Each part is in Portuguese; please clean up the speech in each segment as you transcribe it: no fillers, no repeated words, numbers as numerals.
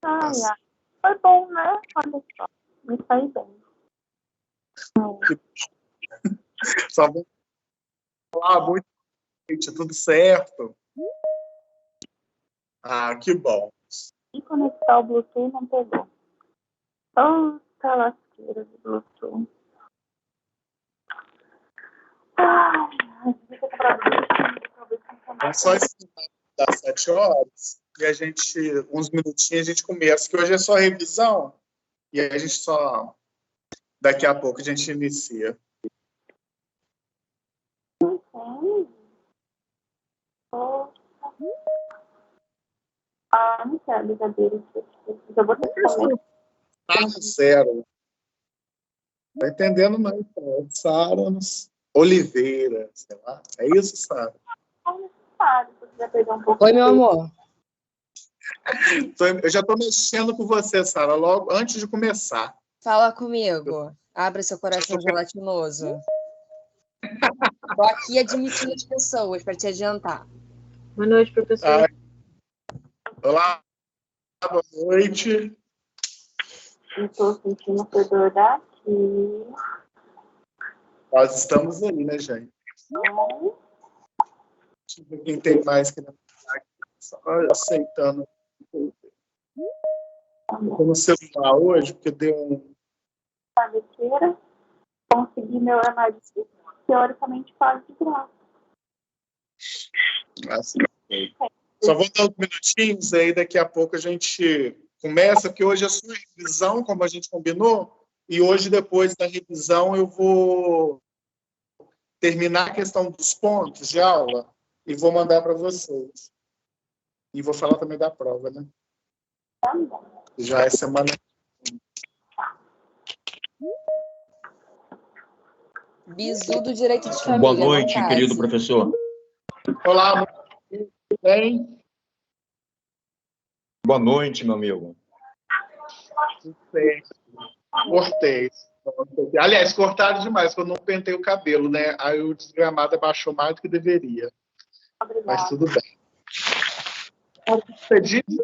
Ai, ai. Foi bom, né? Olha só. Me saí bem. Só vou falar muito, gente, tudo certo. Ah, que bom. E conectar o Bluetooth não pegou. Tanta lasqueira de Bluetooth. Ai, deixa eu comprar Bluetooth. É só esperar das 7 horas e a gente, uns minutinhos, a gente começa, que hoje é só revisão e a gente só, daqui a pouco a gente inicia. Ah, não quero brigadeiro. Eu vou ter que comer. Tá zero. Tá entendendo mais, Sara Oliveira, sei lá. É isso, Sara? Oi, meu amor. Eu já tô mexendo com você, Sara, logo antes de começar. Fala comigo. Abra seu coração gelatinoso. Tô aqui admitindo as pessoas para te adiantar. Boa noite, professor. Olá, boa noite. Estou sentindo o fedor daqui. Nós estamos aí, né, gente? Deixa eu ver quem tem mais que não tá aqui. Só aceitando. Estou no celular hoje, porque deu um. Travesseira. Consegui meu remédio teoricamente quase de graça. Assim, só vou dar uns minutinhos, aí daqui a pouco a gente começa, porque hoje é só revisão, como a gente combinou, e hoje, depois da revisão, eu vou terminar a questão dos pontos de aula e vou mandar para vocês. E vou falar também da prova, né? Já é semana. Bizu do direito de família. Boa noite, querido professor. Olá, tudo bem? Boa noite, meu amigo. Cortei. Aliás, cortaram demais, porque eu não pentei o cabelo, né? Aí o desgramado abaixou mais do que deveria. Mas tudo bem. Você disse,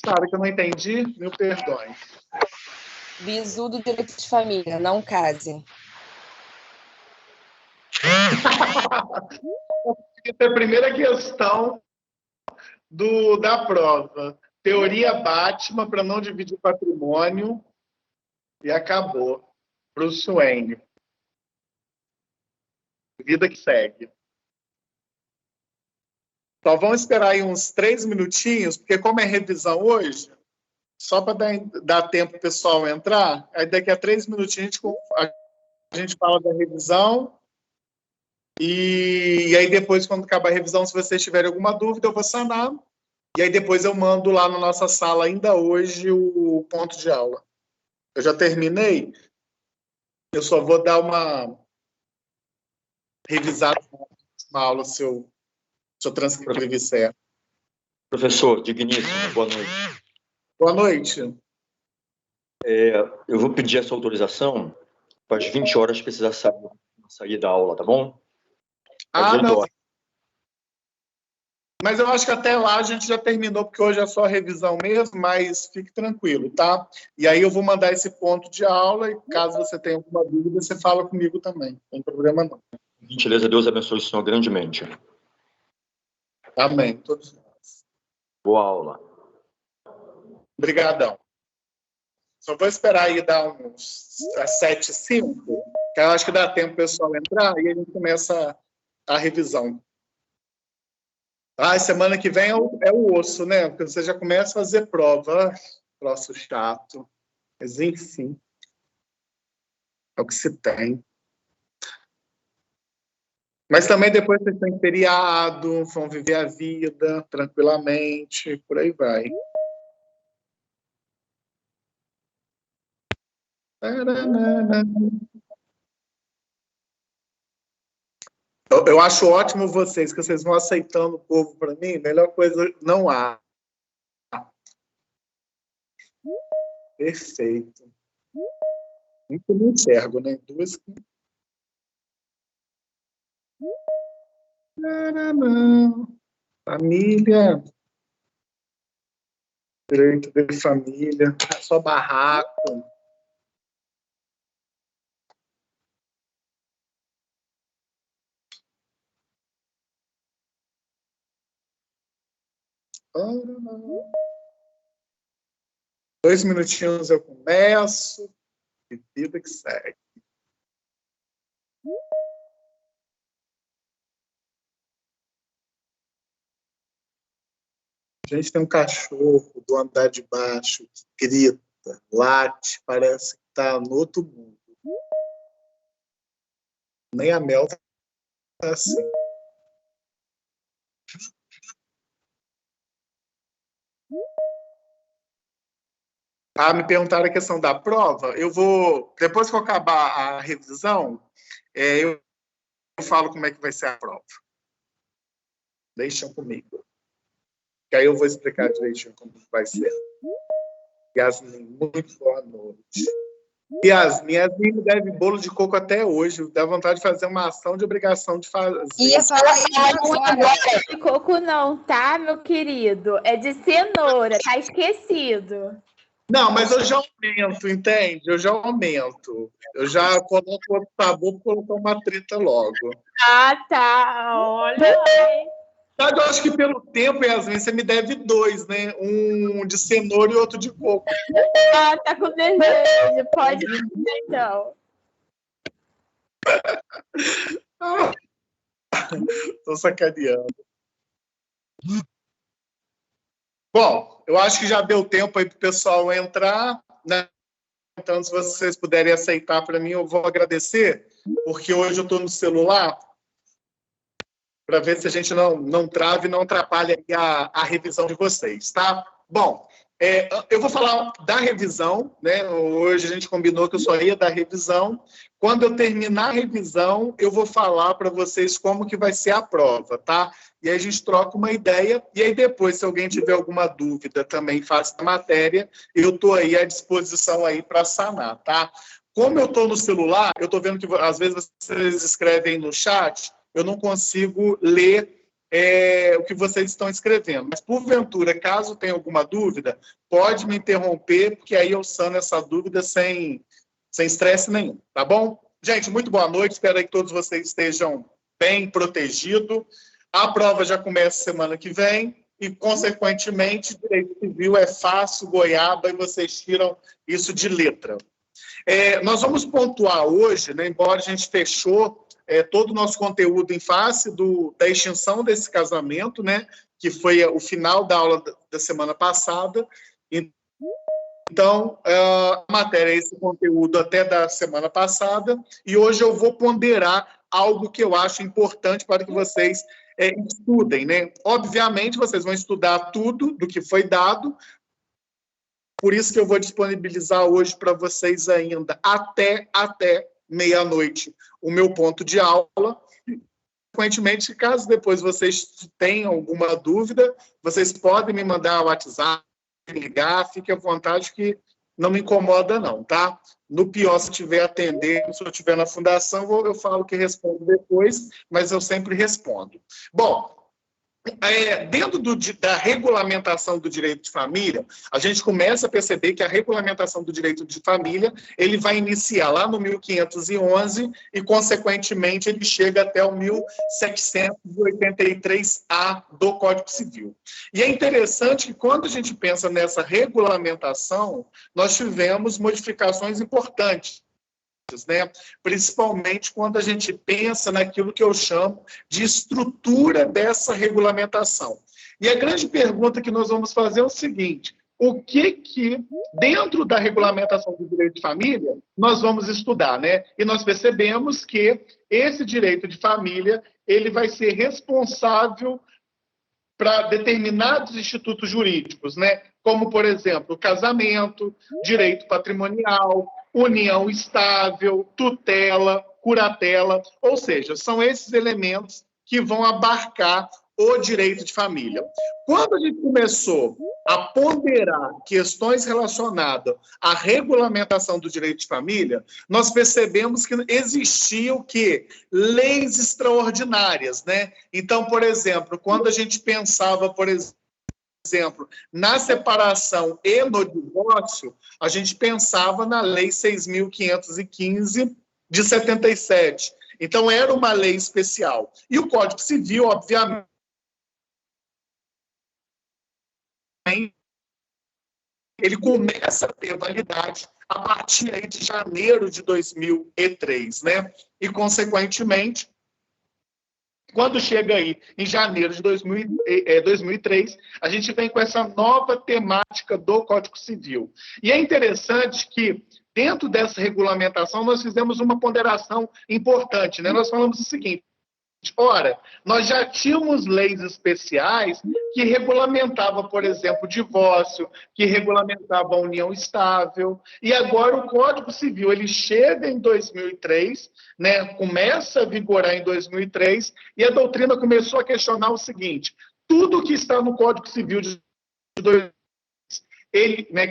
Sara, que eu não entendi? Mil perdões. Bizu do direito de família, não case. Essa é a primeira questão da prova. Teoria Batman para não dividir patrimônio. E acabou. Bruce Wayne. Vida que segue. Só vamos esperar aí uns 3 minutinhos, porque como é revisão hoje, só para dar tempo para o pessoal entrar, aí daqui a 3 minutinhos a gente fala da revisão. E aí depois, quando acabar a revisão, se vocês tiverem alguma dúvida, eu vou sanar. E aí depois eu mando lá na nossa sala, ainda hoje, o ponto de aula. Eu já terminei. Eu só vou dar uma revisada na aula, se eu transcrevi certo. Professor, digníssimo, boa noite. Boa noite. Eu vou pedir essa autorização para as 20 horas precisar sair da aula, tá bom? Não. Mas eu acho que até lá a gente já terminou, porque hoje é só a revisão mesmo, mas fique tranquilo, tá? E aí eu vou mandar esse ponto de aula e caso você tenha alguma dúvida, você fala comigo também. Não tem problema não. Gentileza, Deus abençoe o senhor grandemente. Amém. Todos nós. Boa aula. Obrigadão. Só vou esperar aí dar uns 7h05, que eu acho que dá tempo o pessoal entrar e a gente começa a revisão. Semana que vem é o osso, né? Porque você já começa a fazer prova. Troço chato. Mas, enfim. É o que se tem. Mas também depois vocês têm feriado, vão viver a vida tranquilamente, por aí vai. Eu acho ótimo vocês, que vocês vão aceitando o povo para mim. Melhor coisa não há. Perfeito. Muito me enxergo, né? Duas. Família. Direito de família, só barraco. Dois minutinhos eu começo. E vida que segue. A gente tem um cachorro do andar de baixo que grita, late, parece que está no outro mundo. Nem a Mel está assim. Me perguntaram a questão da prova. Eu vou, depois que eu acabar a revisão, eu falo como é que vai ser a prova. Deixam comigo. Que aí eu vou explicar direitinho como vai ser. Yasmin, muito boa noite. Yasmin me deve bolo de coco até hoje. Dá vontade de fazer uma ação de obrigação de fazer. Ia falar isso agora. Não é de coco não, tá, meu querido? É de cenoura, tá esquecido. Não, mas eu já aumento, entende? Eu já aumento. Eu já coloco outro sabor para colocar uma treta logo. Ah, tá. Olha. Sabe, eu acho que pelo tempo, Yasmin, você me deve dois, né? Um de cenoura e outro de coco. Ah, tá com desejo. Pode ser, então. Tô sacaneando. Bom, eu acho que já deu tempo aí para o pessoal entrar, né? Então, se vocês puderem aceitar para mim, eu vou agradecer, porque hoje eu estou no celular para ver se a gente não trava e não atrapalha a revisão de vocês, tá? Bom, eu vou falar da revisão, né? Hoje a gente combinou que eu só ia dar revisão. Quando eu terminar a revisão, eu vou falar para vocês como que vai ser a prova, tá? E aí a gente troca uma ideia, e aí depois, se alguém tiver alguma dúvida, também faça a matéria, eu estou aí à disposição aí para sanar, tá? Como eu estou no celular, eu estou vendo que às vezes vocês escrevem no chat, eu não consigo ler o que vocês estão escrevendo. Mas, porventura, caso tenha alguma dúvida, pode me interromper, porque aí eu sano essa dúvida sem estresse nenhum, tá bom? Gente, muito boa noite, espero aí que todos vocês estejam bem protegidos. A prova já começa semana que vem e, consequentemente, direito civil é fácil, goiaba, e vocês tiram isso de letra. Nós vamos pontuar hoje, né, embora a gente fechou todo o nosso conteúdo em face da extinção desse casamento, né, que foi o final da aula da semana passada. Então, a matéria é esse conteúdo até da semana passada, e hoje eu vou ponderar algo que eu acho importante para que vocês estudem, né? Obviamente, vocês vão estudar tudo do que foi dado, por isso que eu vou disponibilizar hoje para vocês ainda até meia-noite o meu ponto de aula. Consequentemente, caso depois vocês tenham alguma dúvida, vocês podem me mandar o WhatsApp, ligar, fique à vontade que não me incomoda não, tá? No pior, se tiver atendendo, se eu estiver na fundação, eu falo que respondo depois, mas eu sempre respondo. Bom, dentro da regulamentação do direito de família, a gente começa a perceber que a regulamentação do direito de família, ele vai iniciar lá no 1511 e, consequentemente, ele chega até o 1783-A do Código Civil. E é interessante que, quando a gente pensa nessa regulamentação, nós tivemos modificações importantes, né? Principalmente quando a gente pensa naquilo que eu chamo de estrutura dessa regulamentação. E a grande pergunta que nós vamos fazer é o seguinte: o que dentro da regulamentação do direito de família, nós vamos estudar, né? E nós percebemos que esse direito de família, ele vai ser responsável para determinados institutos jurídicos, né? Como, por exemplo, o casamento, direito patrimonial, união estável, tutela, curatela, ou seja, são esses elementos que vão abarcar o direito de família. Quando a gente começou a ponderar questões relacionadas à regulamentação do direito de família, nós percebemos que existiam leis extraordinárias, né? Então, por exemplo, quando a gente pensava, por exemplo, exemplo, na separação e no divórcio, a gente pensava na Lei 6.515 de 77. Então, era uma lei especial. E o Código Civil, obviamente, ele começa a ter validade a partir aí de janeiro de 2003, né? E, consequentemente, quando chega aí em janeiro de 2003, a gente vem com essa nova temática do Código Civil. E é interessante que, dentro dessa regulamentação, nós fizemos uma ponderação importante, né? Nós falamos o seguinte: ora, nós já tínhamos leis especiais que regulamentavam, por exemplo, o divórcio, que regulamentavam a união estável, e agora o Código Civil, ele chega em 2003, né, começa a vigorar em 2003, e a doutrina começou a questionar o seguinte: tudo que está no Código Civil de 2002, ele, né,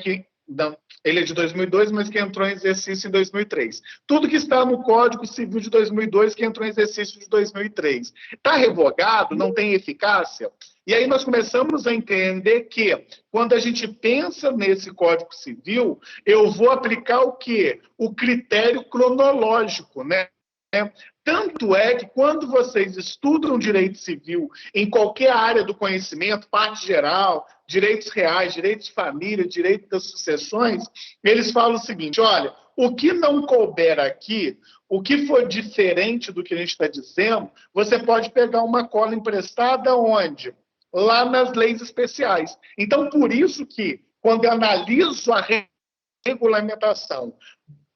ele é de 2002, mas que entrou em exercício em 2003. Tudo que está no Código Civil de 2002, que entrou em exercício de 2003. Está revogado? Não tem eficácia? E aí nós começamos a entender que, quando a gente pensa nesse Código Civil, eu vou aplicar o quê? O critério cronológico, né? Tanto é que, quando vocês estudam direito civil em qualquer área do conhecimento, parte geral, direitos reais, direitos de família, direito das sucessões, eles falam o seguinte: olha, o que não couber aqui, o que for diferente do que a gente está dizendo, você pode pegar uma cola emprestada onde? Lá nas leis especiais. Então, por isso que, quando eu analiso a regulamentação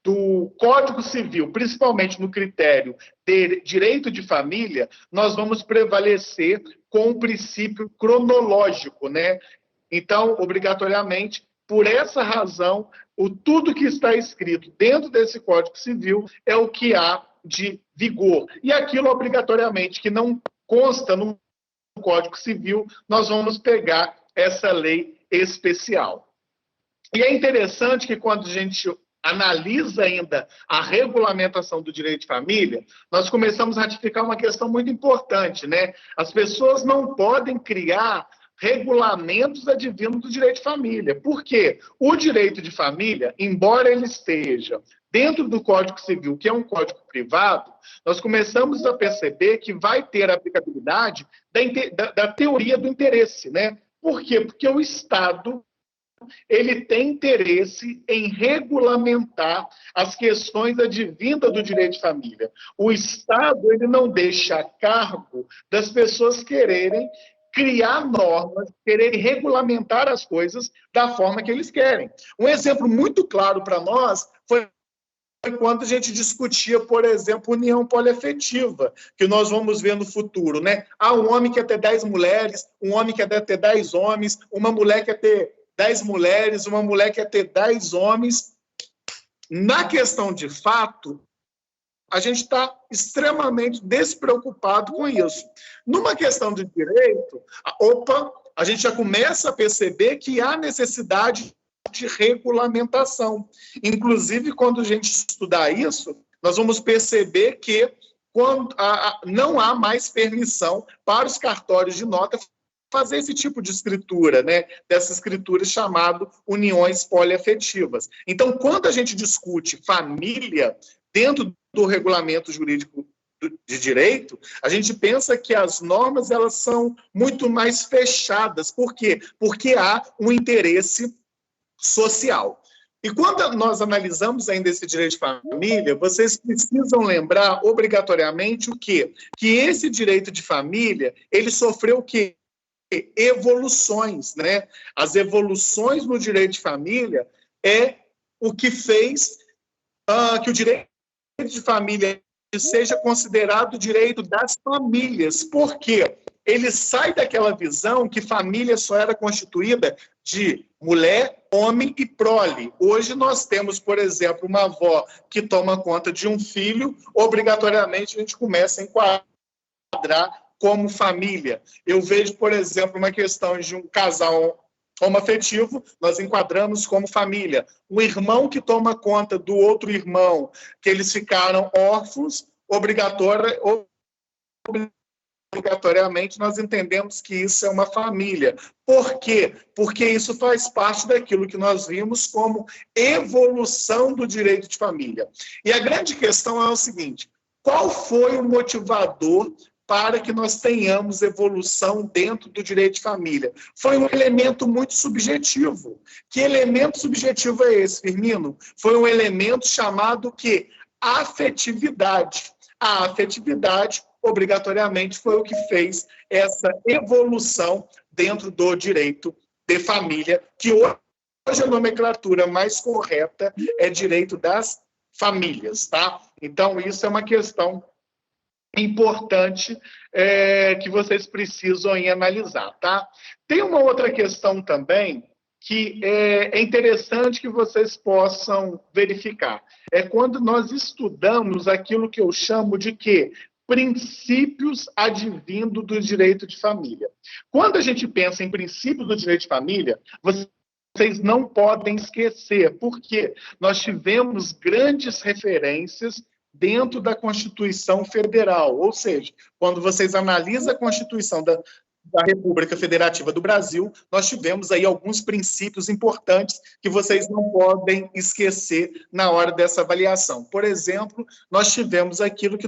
do Código Civil, principalmente no critério de direito de família, nós vamos prevalecer com o princípio cronológico, né? Então, obrigatoriamente, por essa razão, tudo que está escrito dentro desse Código Civil é o que há de vigor. E aquilo, obrigatoriamente, que não consta no Código Civil, nós vamos pegar essa lei especial. E é interessante que, quando a gente analisa ainda a regulamentação do direito de família, nós começamos a ratificar uma questão muito importante, né? As pessoas não podem criar regulamentos advindos do direito de família. Por quê? O direito de família, embora ele esteja dentro do Código Civil, que é um código privado, nós começamos a perceber que vai ter a aplicabilidade da teoria do interesse, né? Por quê? Porque o Estado, ele tem interesse em regulamentar as questões advindas do direito de família. O Estado, ele não deixa a cargo das pessoas quererem criar normas, quererem regulamentar as coisas da forma que eles querem. Um exemplo muito claro para nós foi quando a gente discutia, por exemplo, união poliafetiva, que nós vamos ver no futuro, né? Um homem quer ter 10 mulheres, um homem quer ter 10 homens, uma mulher quer ter 10 mulheres, uma mulher quer ter 10 homens. Na questão de fato, a gente está extremamente despreocupado com isso. Numa questão de direito, a gente já começa a perceber que há necessidade de regulamentação. Inclusive, quando a gente estudar isso, nós vamos perceber que não há mais permissão para os cartórios de nota fazer esse tipo de escritura, né? Dessa escritura chamada uniões poliafetivas. Então, quando a gente discute família dentro do regulamento jurídico de direito, a gente pensa que as normas, elas são muito mais fechadas. Por quê? Porque há um interesse social. E quando nós analisamos ainda esse direito de família, vocês precisam lembrar obrigatoriamente o quê? Que esse direito de família, ele sofreu o quê? Evoluções, né? As evoluções no direito de família é o que fez que o direito de família seja considerado o direito das famílias. Por quê? Ele sai daquela visão que família só era constituída de mulher, homem e prole. Hoje nós temos, por exemplo, uma avó que toma conta de um filho, obrigatoriamente a gente começa a enquadrar como família. Eu vejo, por exemplo, uma questão de um casal homoafetivo, nós enquadramos como família. Um irmão que toma conta do outro irmão, que eles ficaram órfãos, obrigatoriamente obrigatoriamente nós entendemos que isso é uma família. Por quê? Porque isso faz parte daquilo que nós vimos como evolução do direito de família. E a grande questão é o seguinte: qual foi o motivador para que nós tenhamos evolução dentro do direito de família? Foi um elemento muito subjetivo. Que elemento subjetivo é esse, Firmino? Foi um elemento chamado que afetividade. A afetividade, obrigatoriamente, foi o que fez essa evolução dentro do direito de família, que hoje a nomenclatura mais correta é direito das famílias, tá? Então, isso é uma questão importante que vocês precisam analisar, tá? Tem uma outra questão também que é interessante que vocês possam verificar. É quando nós estudamos aquilo que eu chamo de quê? Princípios advindo do direito de família. Quando a gente pensa em princípios do direito de família, vocês não podem esquecer, porque nós tivemos grandes referências dentro da Constituição Federal, ou seja, quando vocês analisam a Constituição da República Federativa do Brasil, nós tivemos aí alguns princípios importantes que vocês não podem esquecer na hora dessa avaliação. Por exemplo, nós tivemos aquilo que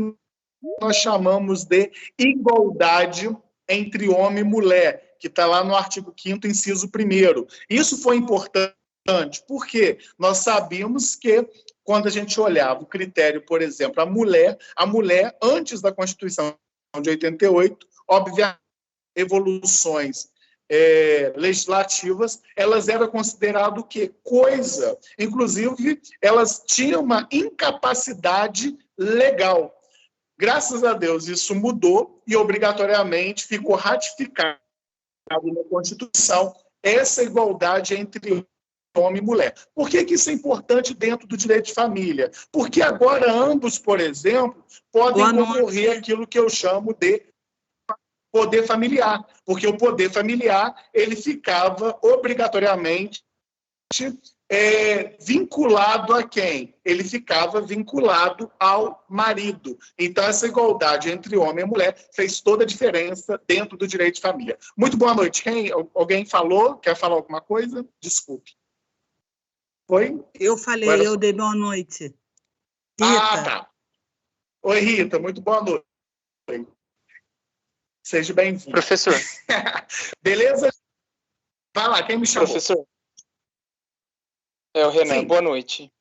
nós chamamos de igualdade entre homem e mulher, que está lá no artigo 5º, inciso 1º. Isso foi importante, porque nós sabíamos que, quando a gente olhava o critério, por exemplo, a mulher, antes da Constituição de 88, obviamente, evoluções legislativas, elas eram consideradas o quê? Coisa. Inclusive, elas tinham uma incapacidade legal. Graças a Deus, isso mudou e, obrigatoriamente, ficou ratificado na Constituição essa igualdade entre homem e mulher. Por que isso é importante dentro do direito de família? Porque agora ambos, por exemplo, podem concorrer àquilo que eu chamo de poder familiar, porque o poder familiar ele ficava obrigatoriamente vinculado a quem? Ele ficava vinculado ao marido. Então, essa igualdade entre homem e mulher fez toda a diferença dentro do direito de família. Muito boa noite. Alguém falou? Quer falar alguma coisa? Desculpe. Oi? Eu falei, eu dei boa noite. Rita. Ah, tá. Oi, Rita, muito boa noite. Seja bem-vindo. Professor. Beleza? Vai lá, quem me chamou? Professor. É o Renan, Sim. Boa noite.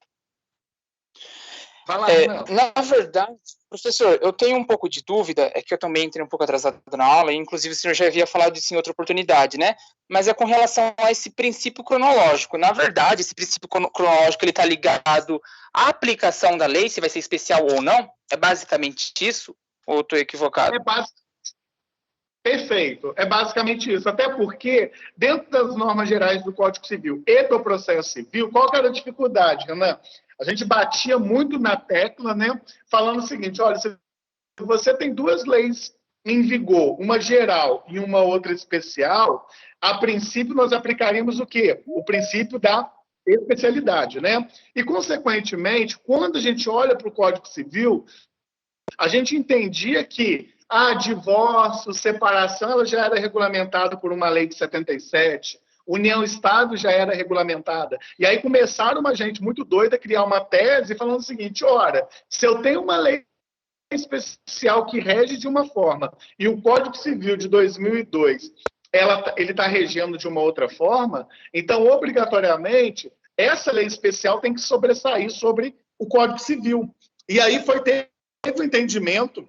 Vai lá, Renan. Na verdade, professor, eu tenho um pouco de dúvida, é que eu também entrei um pouco atrasado na aula, e inclusive o senhor já havia falado disso em outra oportunidade, né? Mas é com relação a esse princípio cronológico. Na verdade, esse princípio cronológico ele está ligado à aplicação da lei, se vai ser especial ou não? É basicamente isso? Ou estou equivocado? Perfeito, é basicamente isso. Até porque, dentro das normas gerais do Código Civil e do processo civil, qual que era a dificuldade, Renan? A gente batia muito na tecla, né? Falando o seguinte: olha, se você tem duas leis em vigor, uma geral e uma outra especial, a princípio nós aplicaríamos o quê? O princípio da especialidade, né? E, consequentemente, quando a gente olha para o Código Civil, a gente entendia que divórcio, separação, ela já era regulamentada por uma lei de 77, união-estado já era regulamentada. E aí começaram uma gente muito doida a criar uma tese falando o seguinte: ora, se eu tenho uma lei especial que rege de uma forma e o Código Civil de 2002 ele está regendo de uma outra forma, então, obrigatoriamente, essa lei especial tem que sobressair sobre o Código Civil. E aí teve um entendimento,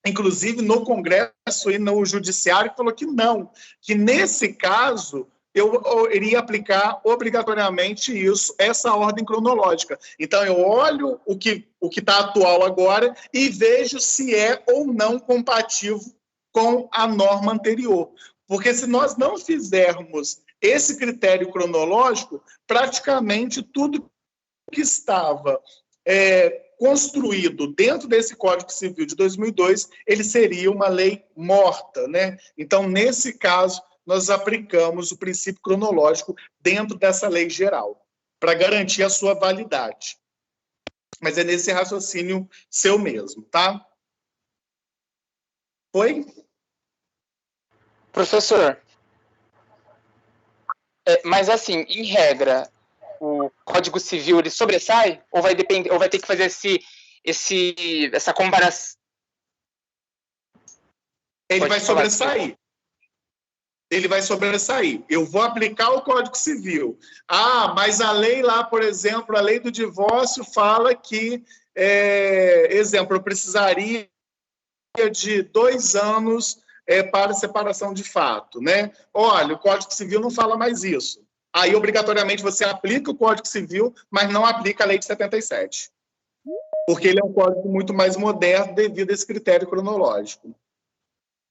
inclusive no Congresso e no Judiciário, que falou que não, que nesse caso eu iria aplicar obrigatoriamente essa ordem cronológica. Então, eu olho o que está atual agora e vejo se é ou não compatível com a norma anterior. Porque se nós não fizermos esse critério cronológico, praticamente tudo que estava construído dentro desse Código Civil de 2002, ele seria uma lei morta, né? Então, nesse caso, nós aplicamos o princípio cronológico dentro dessa lei geral, para garantir a sua validade. Mas é nesse raciocínio seu mesmo, tá? Foi? Professor, mas assim, em regra, o Código Civil ele sobressai ou vai depender, ou vai ter que fazer essa comparação? Ele vai sobressair. Ele vai sobressair. Eu vou aplicar o Código Civil. Ah, mas a lei lá, por exemplo, a lei do divórcio fala que, exemplo, eu precisaria de 2 anos para separação de fato, né? Olha, o Código Civil não fala mais isso. Aí, obrigatoriamente, você aplica o Código Civil, mas não aplica a lei de 77. Porque ele é um código muito mais moderno devido a esse critério cronológico.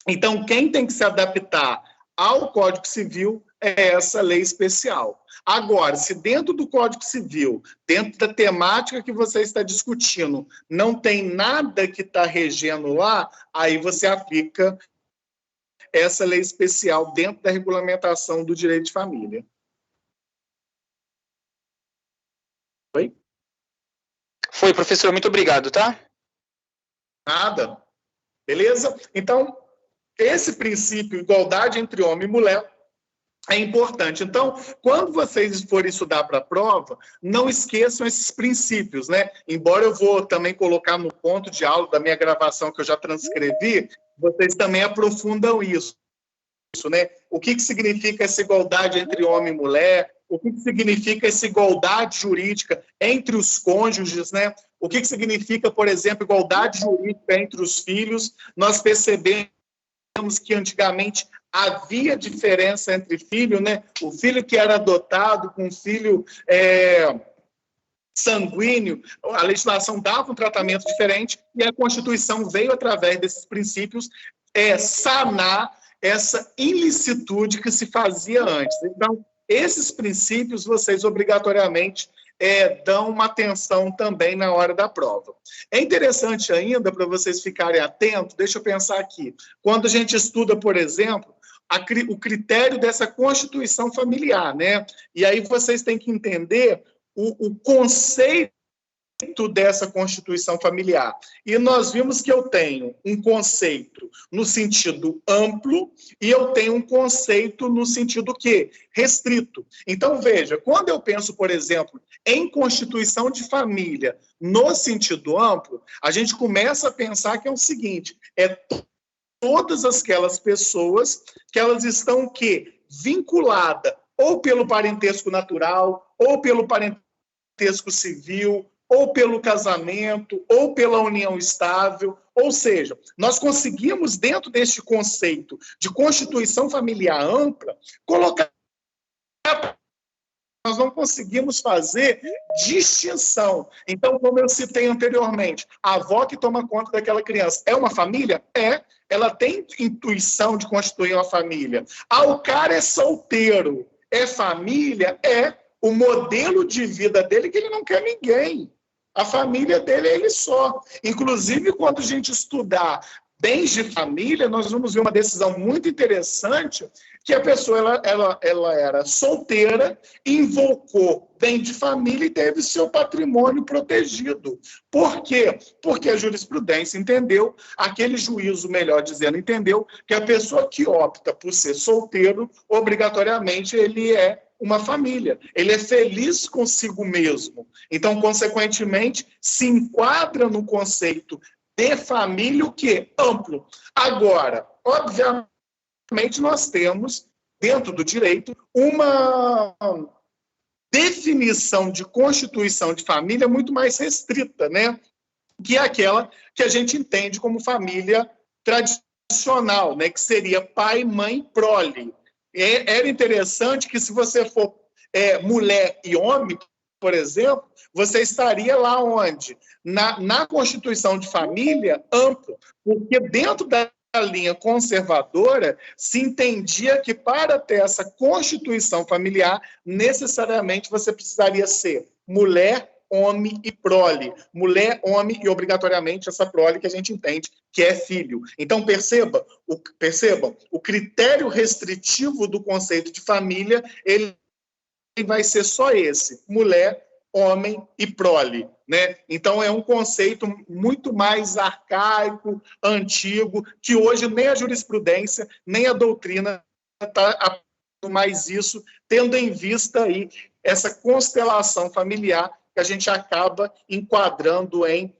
Então, quem tem que se adaptar ao Código Civil é essa lei especial. Agora, se dentro do Código Civil, dentro da temática que você está discutindo, não tem nada que está regendo lá, aí você aplica essa lei especial dentro da regulamentação do direito de família. Oi? Foi, professor, muito obrigado, tá? Nada. Beleza? Então, esse princípio, igualdade entre homem e mulher, é importante. Então, quando vocês forem estudar para a prova, não esqueçam esses princípios, né? Embora eu vou também colocar no ponto de aula da minha gravação que eu já transcrevi, vocês também aprofundam isso, né? O que significa essa igualdade entre homem e mulher? O que significa essa igualdade jurídica entre os cônjuges, né? O que significa, por exemplo, igualdade jurídica entre os filhos? Nós percebemos que antigamente havia diferença entre filho, né? O filho que era adotado com o filho sanguíneo, a legislação dava um tratamento diferente e a Constituição veio, através desses princípios, sanar essa ilicitude que se fazia antes. Então, esses princípios, vocês obrigatoriamente dão uma atenção também na hora da prova. É interessante ainda, para vocês ficarem atentos, deixa eu pensar aqui, quando a gente estuda, por exemplo, o critério dessa constituição familiar, né? E aí vocês têm que entender o conceito dessa constituição familiar. E nós vimos que eu tenho um conceito no sentido amplo e eu tenho um conceito no sentido quê? Restrito. Então, veja, quando eu penso, por exemplo, em constituição de família no sentido amplo, a gente começa a pensar que é o seguinte, todas aquelas pessoas que elas estão quê? Vinculadas ou pelo parentesco natural, ou pelo parentesco civil, ou pelo casamento, ou pela união estável. Ou seja, nós conseguimos, dentro deste conceito de constituição familiar ampla, colocar... Nós não conseguimos fazer distinção. Então, como eu citei anteriormente, a avó que toma conta daquela criança é uma família? Ela tem intuição de constituir uma família. O cara é solteiro, é família? O modelo de vida dele é que ele não quer ninguém. A família dele é ele só. Inclusive, quando a gente estudar bens de família, nós vamos ver uma decisão muito interessante, que a pessoa ela era solteira, invocou bem de família e teve seu patrimônio protegido. Por quê? Porque a jurisprudência entendeu, aquele juízo, melhor dizendo, entendeu que a pessoa que opta por ser solteiro, obrigatoriamente ele é uma família. Ele é feliz consigo mesmo. Então, consequentemente, se enquadra no conceito de família o quê? Amplo. Agora, obviamente, nós temos, dentro do direito, uma definição de constituição de família muito mais restrita, né? Que é aquela que a gente entende como família tradicional, né? Que seria pai, mãe, prole. Era interessante que, se você for mulher e homem, por exemplo, você estaria lá onde? Na Constituição de Família ampla, porque dentro da linha conservadora se entendia que, para ter essa Constituição familiar, necessariamente você precisaria ser mulher, homem e prole. Mulher, homem e, obrigatoriamente, essa prole que a gente entende que é filho. Então, percebam, o critério restritivo do conceito de família, ele vai ser só esse, mulher, homem e prole, né? Então, é um conceito muito mais arcaico, antigo, que hoje nem a jurisprudência, nem a doutrina está aplicando mais isso, tendo em vista aí essa constelação familiar que a gente acaba enquadrando em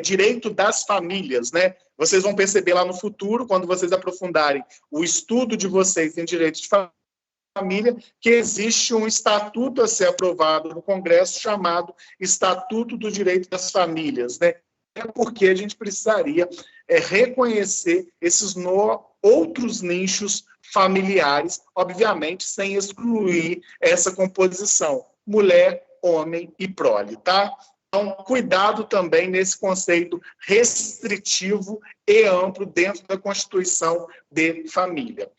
direito das famílias, né? Vocês vão perceber lá no futuro, quando vocês aprofundarem o estudo de vocês em direito de família, que existe um estatuto a ser aprovado no Congresso chamado Estatuto do Direito das Famílias, né? É porque a gente precisaria reconhecer esses outros nichos familiares, obviamente, sem excluir essa composição, mulher, homem e prole, tá? Então, cuidado também nesse conceito restritivo e amplo dentro da Constituição de família.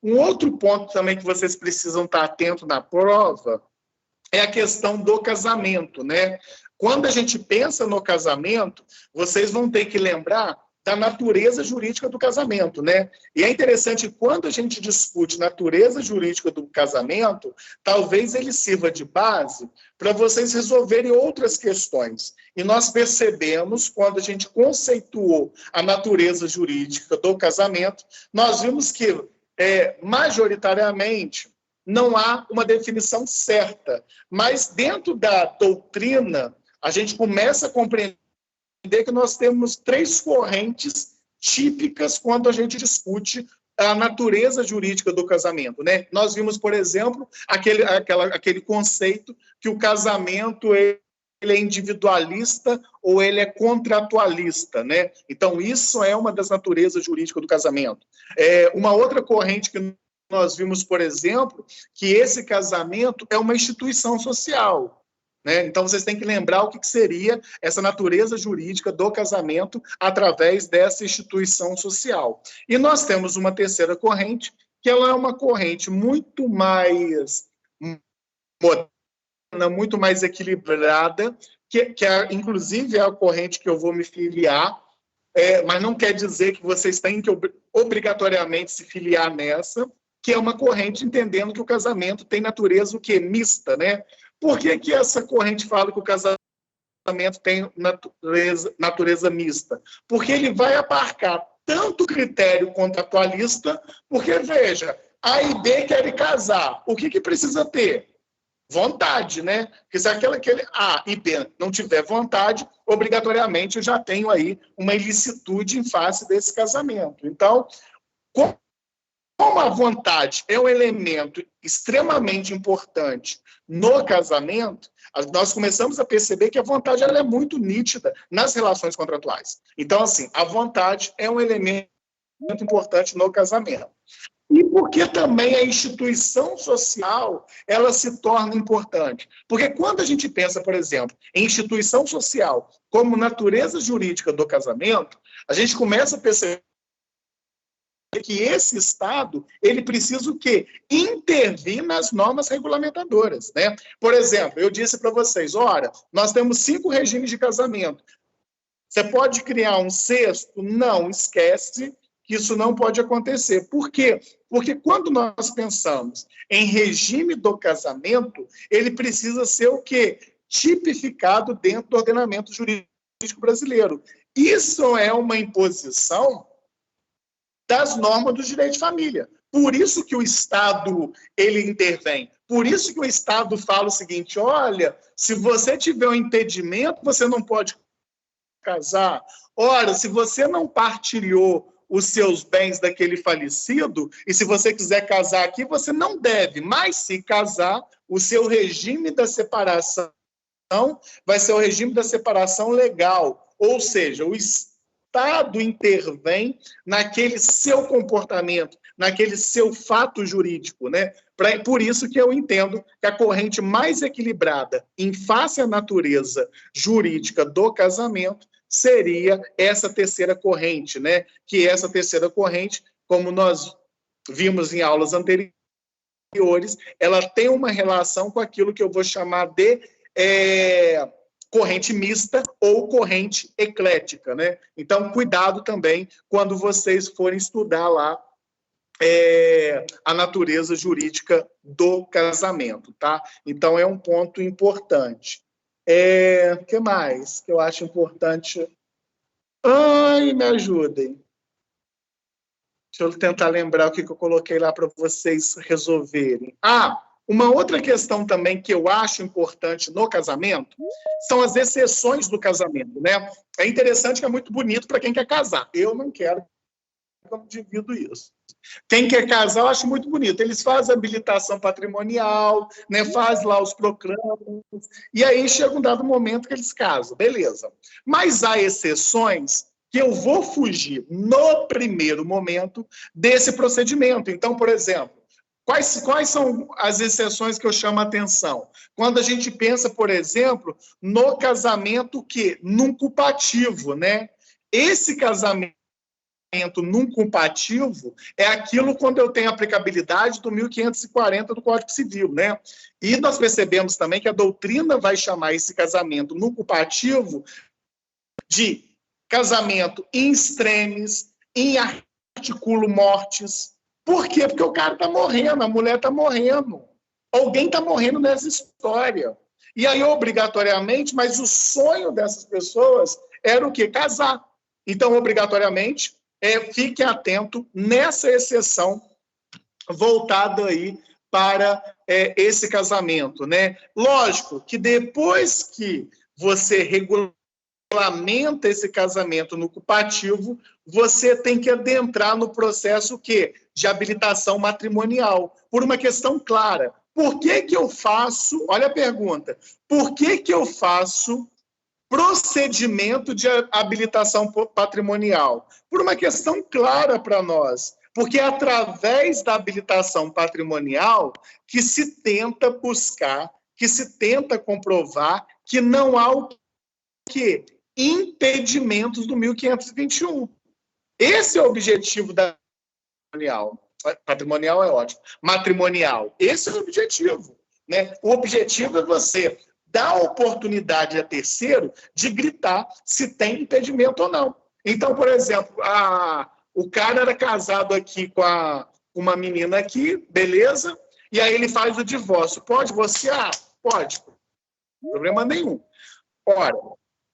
Um outro ponto também que vocês precisam estar atentos na prova é a questão do casamento, né? Quando a gente pensa no casamento, vocês vão ter que lembrar da natureza jurídica do casamento, né? E é interessante, quando a gente discute natureza jurídica do casamento, talvez ele sirva de base para vocês resolverem outras questões. E nós percebemos, quando a gente conceituou a natureza jurídica do casamento, nós vimos que, majoritariamente, não há uma definição certa, mas dentro da doutrina, a gente começa a compreender que nós temos 3 correntes típicas quando a gente discute a natureza jurídica do casamento, né? Nós vimos, por exemplo, aquele conceito que o casamento ele é individualista ou ele é contratualista, né? Então, isso é uma das naturezas jurídicas do casamento. Uma outra corrente que nós vimos, por exemplo, que esse casamento é uma instituição social, né? Então, vocês têm que lembrar o que seria essa natureza jurídica do casamento através dessa instituição social. E nós temos uma terceira corrente, que ela é uma corrente muito mais moderna, muito mais equilibrada, que inclusive é a corrente que eu vou me filiar, mas não quer dizer que vocês têm que obrigatoriamente se filiar nessa, que é uma corrente entendendo que o casamento tem natureza o quê? Mista, né? Por que essa corrente fala que o casamento tem natureza mista? Porque ele vai abarcar tanto o critério contratualista, porque, veja, A e B querem casar. O que precisa ter? Vontade, né? Porque se aquele A e B não tiver vontade, obrigatoriamente eu já tenho aí uma ilicitude em face desse casamento. Então, como a vontade é um elemento extremamente importante no casamento, nós começamos a perceber que a vontade ela é muito nítida nas relações contratuais. Então, assim, a vontade é um elemento muito importante no casamento. E por que também a instituição social ela se torna importante? Porque quando a gente pensa, por exemplo, em instituição social como natureza jurídica do casamento, a gente começa a perceber que esse Estado, ele precisa o quê? Intervir nas normas regulamentadoras, né? Por exemplo, eu disse para vocês, ora, nós temos 5 regimes de casamento. Você pode criar um 6º? Não, esquece que isso não pode acontecer. Por quê? Porque quando nós pensamos em regime do casamento, ele precisa ser o quê? Tipificado dentro do ordenamento jurídico brasileiro. Isso é uma imposição das normas do direito de família. Por isso que o Estado ele intervém. Por isso que o Estado fala o seguinte, olha, se você tiver um impedimento, você não pode casar. Ora, se você não partilhou os seus bens daquele falecido, e se você quiser casar aqui, você não deve, mas se casar, o seu regime da separação vai ser o regime da separação legal, ou seja, o Estado intervém naquele seu comportamento, naquele seu fato jurídico, né? Por isso que eu entendo que a corrente mais equilibrada em face à natureza jurídica do casamento seria essa terceira corrente, né? Que essa terceira corrente, como nós vimos em aulas anteriores, ela tem uma relação com aquilo que eu vou chamar de corrente mista ou corrente eclética, né? Então, cuidado também quando vocês forem estudar lá a natureza jurídica do casamento, tá? Então, é um ponto importante. O que mais que eu acho importante? Ai, me ajudem. Deixa eu tentar lembrar o que eu coloquei lá para vocês resolverem. Uma outra questão também que eu acho importante no casamento são as exceções do casamento, né? É interessante que é muito bonito para quem quer casar. Eu não quero, eu divido isso. Quem quer casar, eu acho muito bonito. Eles fazem habilitação patrimonial, né? Faz lá os proclamas, e aí chega um dado momento que eles casam. Beleza. Mas há exceções que eu vou fugir no primeiro momento desse procedimento. Então, por exemplo, quais são as exceções que eu chamo a atenção? Quando a gente pensa, por exemplo, no casamento nuncupativo, né? Esse casamento nuncupativo é aquilo quando eu tenho aplicabilidade do 1540 do Código Civil, né? E nós percebemos também que a doutrina vai chamar esse casamento nuncupativo de casamento in extremis, in articulo mortis. Por quê? Porque o cara está morrendo, a mulher está morrendo. Alguém está morrendo nessa história. E aí, obrigatoriamente, mas o sonho dessas pessoas era o quê? Casar. Então, obrigatoriamente, fique atento nessa exceção voltada aí para esse casamento, né? Lógico que depois que você regulamenta esse casamento nuncupativo, você tem que adentrar no processo de habilitação matrimonial, por uma questão clara. Por que eu faço, olha a pergunta, por que eu faço procedimento de habilitação patrimonial? Por uma questão clara para nós, porque é através da habilitação patrimonial que se tenta buscar, que se tenta comprovar que não há o impedimentos do 1521. Esse é o objetivo da patrimonial é ótimo. Matrimonial, esse é o objetivo, né? O objetivo é você dar oportunidade a terceiro de gritar se tem impedimento ou não. Então, por exemplo, o cara era casado aqui com uma menina aqui, beleza, e aí ele faz o divórcio. Pode divorciar? Pode. Problema nenhum. Ora,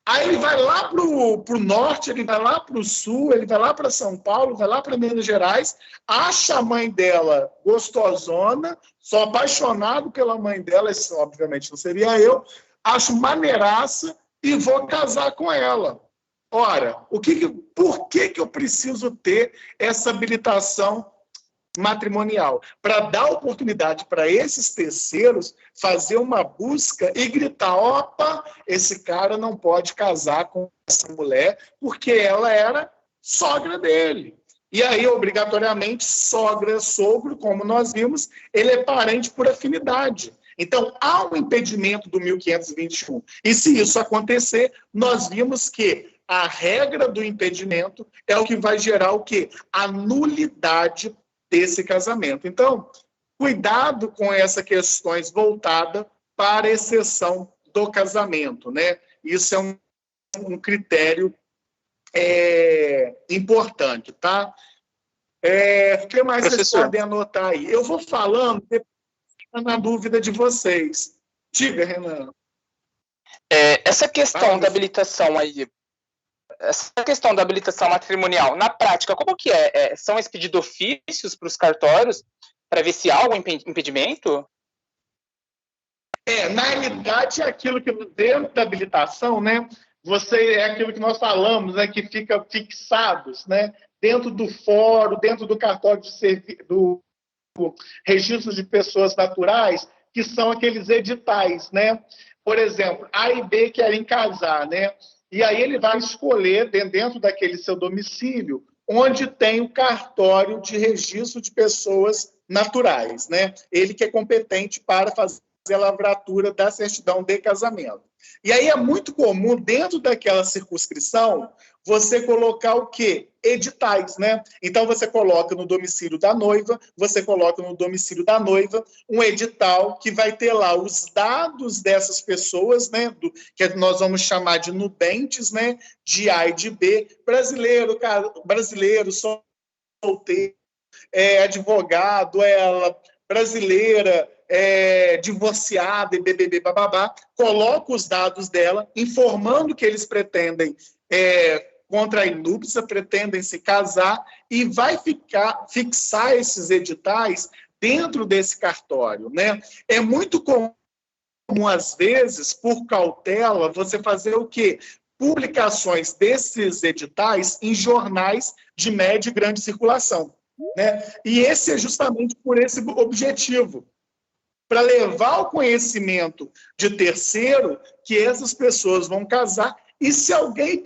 aí ele vai lá para o norte, ele vai lá para o sul, ele vai lá para São Paulo, vai lá para Minas Gerais, acha a mãe dela gostosona, sou apaixonado pela mãe dela, isso obviamente não seria eu, acho maneiraça e vou casar com ela. Ora, por que eu preciso ter essa habilitação matrimonial? Para dar oportunidade para esses terceiros fazer uma busca e gritar: opa, esse cara não pode casar com essa mulher porque ela era sogra dele. E aí, obrigatoriamente, sogra, sogro, como nós vimos, ele é parente por afinidade. Então, há um impedimento do 1521. E se isso acontecer, nós vimos que a regra do impedimento é o que vai gerar o quê? A nulidade desse casamento. Então, cuidado com essas questões voltadas para a exceção do casamento, né? Isso é um critério importante, tá? O que mais vocês podem anotar aí? Eu vou falando na dúvida de vocês. Diga, Renan. Essa questão da habilitação aí, essa questão da habilitação matrimonial, na prática, como que é? São expedidos ofícios para os cartórios para ver se há algum impedimento? Na realidade, é aquilo que dentro da habilitação, né? É aquilo que nós falamos, né? Que fica fixados, né? Dentro do fórum, dentro do cartório do registro de pessoas naturais, que são aqueles editais, né? Por exemplo, A e B querem casar, né? E aí ele vai escolher, dentro daquele seu domicílio, onde tem o cartório de registro de pessoas naturais, né? Ele que é competente para fazer a lavratura da certidão de casamento. E aí é muito comum, dentro daquela circunscrição, você colocar o quê? Editais, né? Então, você coloca no domicílio da noiva, um edital que vai ter lá os dados dessas pessoas, né? Que nós vamos chamar de nubentes, né? De A e de B, brasileiro, solteiro, advogado, ela brasileira, divorciada e BBB, bababá, coloca os dados dela, informando que eles pretendem contrair núpcia, pretendem se casar, e vai fixar esses editais dentro desse cartório, né? É muito comum, às vezes, por cautela, você fazer o quê? Publicações desses editais em jornais de média e grande circulação, né? E esse é justamente por esse objetivo, para levar ao conhecimento de terceiro que essas pessoas vão casar, e se alguém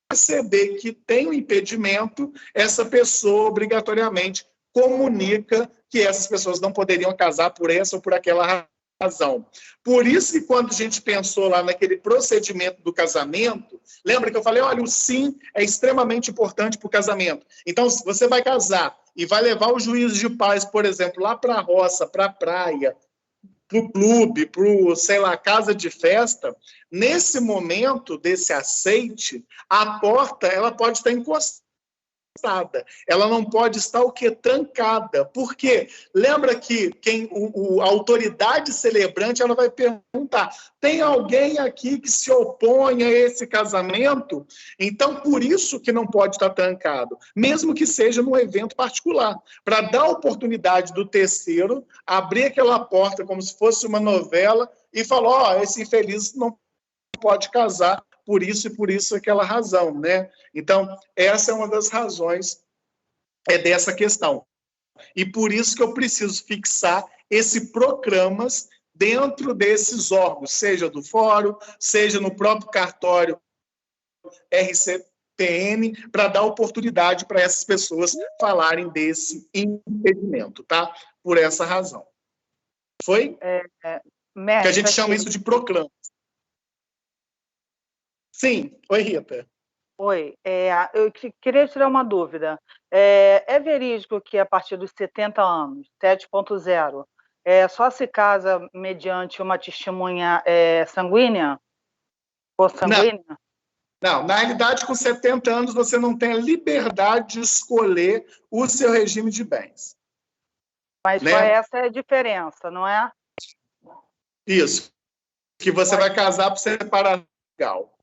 perceber que tem um impedimento, essa pessoa obrigatoriamente comunica que essas pessoas não poderiam casar por essa ou por aquela razão. Por isso que quando a gente pensou lá naquele procedimento do casamento, lembra que eu falei, olha, o sim é extremamente importante para o casamento. Então, se você vai casar e vai levar o juiz de paz, por exemplo, lá para a roça, para a praia, para o clube, para, sei lá, casa de festa, nesse momento desse aceite, a porta ela pode estar encostada. Ela não pode estar o quê? Trancada. Por quê? Lembra que a autoridade celebrante ela vai perguntar, tem alguém aqui que se opõe a esse casamento? Então, por isso que não pode estar trancado, mesmo que seja num evento particular, para dar oportunidade do terceiro abrir aquela porta como se fosse uma novela e falar, esse infeliz não pode casar por isso e por isso aquela razão, né? Então, essa é uma das razões dessa questão. E por isso que eu preciso fixar esse proclamas dentro desses órgãos, seja do fórum, seja no próprio cartório RCPN, para dar oportunidade para essas pessoas falarem desse impedimento, tá? Por essa razão. Foi? Que a gente chama isso de proclama. Sim. Oi, Rita. Oi, eu queria tirar uma dúvida. É verídico que a partir dos 70 anos, 7.0, só se casa mediante uma testemunha sanguínea? Ou sanguínea? Não, na realidade, com 70 anos, você não tem a liberdade de escolher o seu regime de bens. Mas né? só essa é a diferença, não é? Isso. Que você vai casar por separação legal.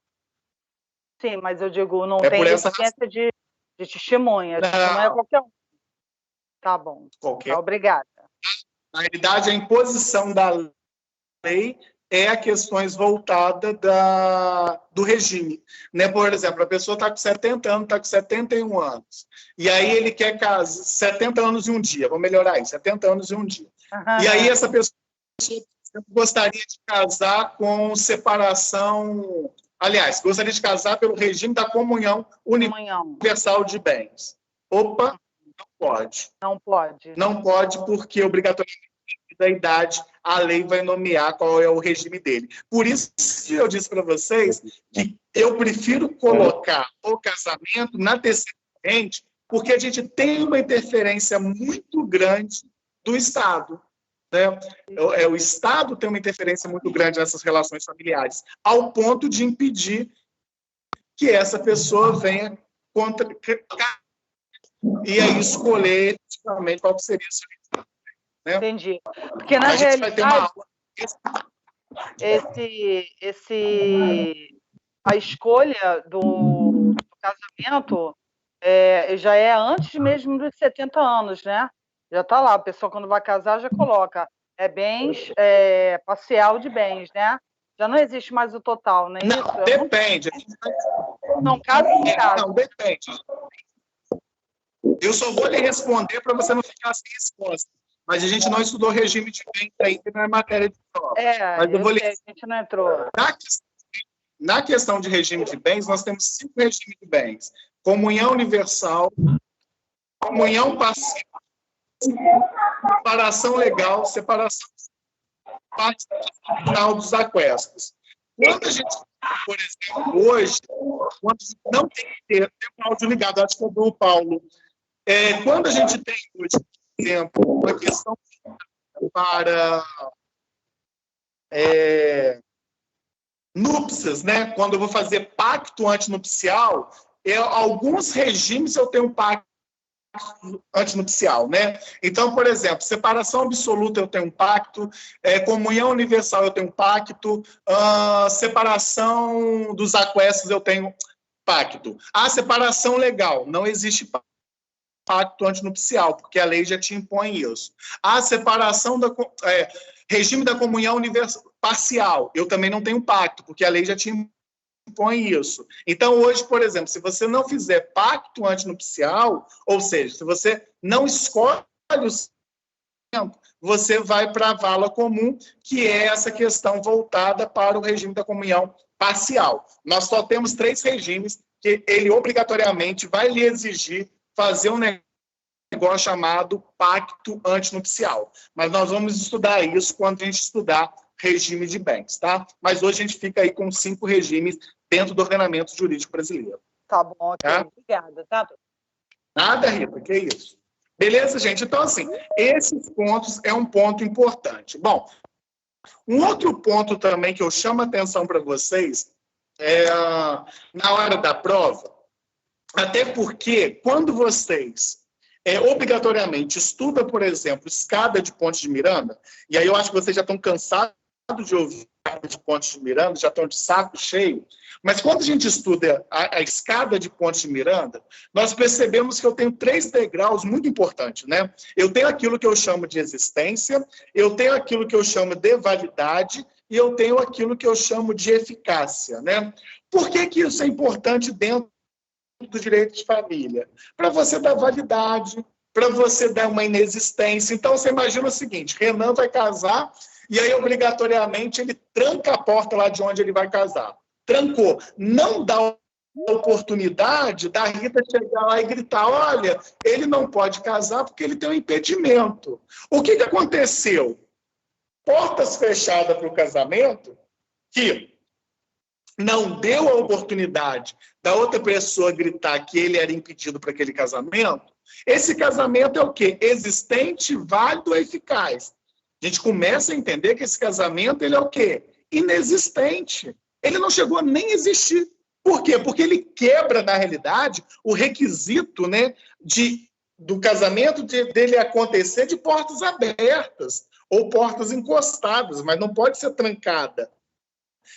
Sim, mas eu digo, não É tem por essa existência de testemunha. Não. Testemunha é qualquer um. Tá bom. Qualquer. Tá, obrigada. Na realidade, a imposição da lei é a questões voltadas do regime. Né? Por exemplo, a pessoa está com 70 anos, está com 71 anos. E aí ele quer casar 70 anos e um dia. Vou melhorar isso, 70 anos e um dia. E aí essa pessoa gostaria de casar com separação... Aliás, gostaria de casar pelo regime da comunhão universal de bens. Opa, não pode. Não pode. Não pode, porque obrigatoriamente da idade a lei vai nomear qual é o regime dele. Por isso que eu disse para vocês que eu prefiro colocar o casamento na terceira corrente, porque a gente tem uma interferência muito grande do Estado. Né? O Estado tem uma interferência muito grande nessas relações familiares, ao ponto de impedir que essa pessoa venha contra e aí escolher efetivamente qual seria o seu regime. Né? Entendi. Porque, na realidade, a escolha do casamento já é antes mesmo dos 70 anos, né? Já está lá, a pessoa quando vai casar já coloca bens, parcial de bens, né? Já não existe mais o total, não é isso? Não, depende. Não, caso em caso. Não, depende. Eu só vou lhe responder para você não ficar sem resposta. Mas a gente não estudou regime de bens ainda na matéria de prova. Mas eu vou lhe... a gente não entrou. Na questão de regime de bens, nós temos 5 regimes de bens. Comunhão universal, comunhão passiva, separação legal, separação particular dos aquestos. Quando a gente, por exemplo, hoje, quando a gente não tem que ter um áudio ligado, acho que é do Paulo, quando a gente tem hoje, por exemplo, uma questão para núpcias, né? Quando eu vou fazer pacto antinupcial, alguns regimes eu tenho pacto antinupcial, né? Então, por exemplo, separação absoluta eu tenho um pacto, comunhão universal eu tenho um pacto, separação dos aquestos eu tenho pacto. A separação legal, não existe pacto antinupcial, porque a lei já te impõe isso. A separação da regime da comunhão parcial, eu também não tenho pacto, porque a lei já te impõe isso. Então, hoje, por exemplo, se você não fizer pacto antinupcial, ou seja, se você não escolhe o casamento, você vai para a vala comum, que é essa questão voltada para o regime da comunhão parcial. Nós só temos 3 regimes que ele obrigatoriamente vai lhe exigir fazer um negócio chamado pacto antinupcial. Mas nós vamos estudar isso quando a gente estudar regime de bens, tá? Mas hoje a gente fica aí com 5 regimes dentro do ordenamento jurídico brasileiro. Tá bom, ok. Tá? Obrigada, tá? Nada, Rita, que isso. Beleza, gente? Então, assim, esses pontos é um ponto importante. Bom, um outro ponto também que eu chamo a atenção para vocês é na hora da prova, até porque quando vocês obrigatoriamente estudam, por exemplo, escada de Ponte de Miranda, e aí eu acho que vocês já estão cansados de ouvir escada de Ponte de Miranda, já estão de saco cheio, mas quando a gente estuda a escada de Ponte de Miranda, nós percebemos que eu tenho 3 degraus muito importantes, né? Eu tenho aquilo que eu chamo de existência, eu tenho aquilo que eu chamo de validade e eu tenho aquilo que eu chamo de eficácia, né? Por que que isso é importante dentro do direito de família? Para você dar validade, para você dar uma inexistência. Então, você imagina o seguinte, Renan vai casar e aí, obrigatoriamente, ele tranca a porta lá de onde ele vai casar. Trancou. Não dá a oportunidade da Rita chegar lá e gritar, olha, ele não pode casar porque ele tem um impedimento. O que aconteceu? Portas fechadas para o casamento, que não deu a oportunidade da outra pessoa gritar que ele era impedido para aquele casamento, esse casamento é o quê? Existente, válido, eficaz. A gente começa a entender que esse casamento ele é o quê? Inexistente. Ele não chegou a nem existir. Por quê? Porque ele quebra, na realidade, o requisito, né, do casamento dele acontecer de portas abertas ou portas encostadas, mas não pode ser trancada.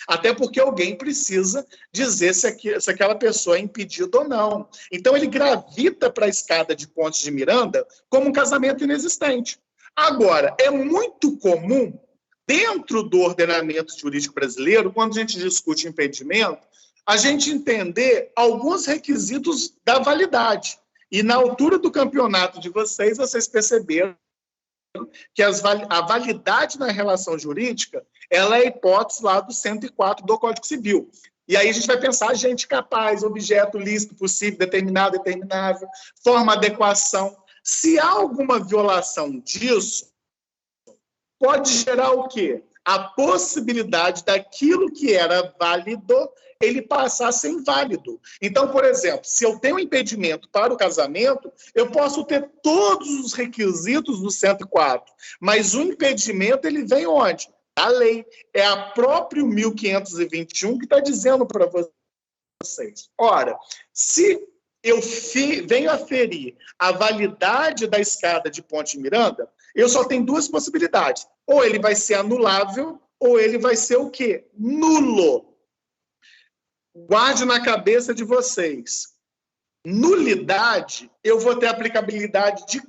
Até porque alguém precisa dizer se aquela pessoa é impedida ou não. Então, ele gravita para a escada de Ponte de Miranda como um casamento inexistente. Agora, é muito comum, dentro do ordenamento jurídico brasileiro, quando a gente discute impedimento, a gente entender alguns requisitos da validade. E na altura do campeonato de vocês perceberam que a validade na relação jurídica ela é a hipótese lá do 104 do Código Civil. E aí a gente vai pensar agente capaz, objeto lícito, possível, determinado, determinável, forma, adequação. Se há alguma violação disso, pode gerar o quê? A possibilidade daquilo que era válido, ele passar a ser inválido. Então, por exemplo, se eu tenho um impedimento para o casamento, eu posso ter todos os requisitos do 104, mas o impedimento, ele vem onde? A lei. É a própria 1521 que está dizendo para vocês. Ora, se eu venho a ferir a validade da escada de Ponte de Miranda, eu só tenho 2 possibilidades. Ou ele vai ser anulável, ou ele vai ser o quê? Nulo. Guarde na cabeça de vocês. Nulidade, eu vou ter aplicabilidade de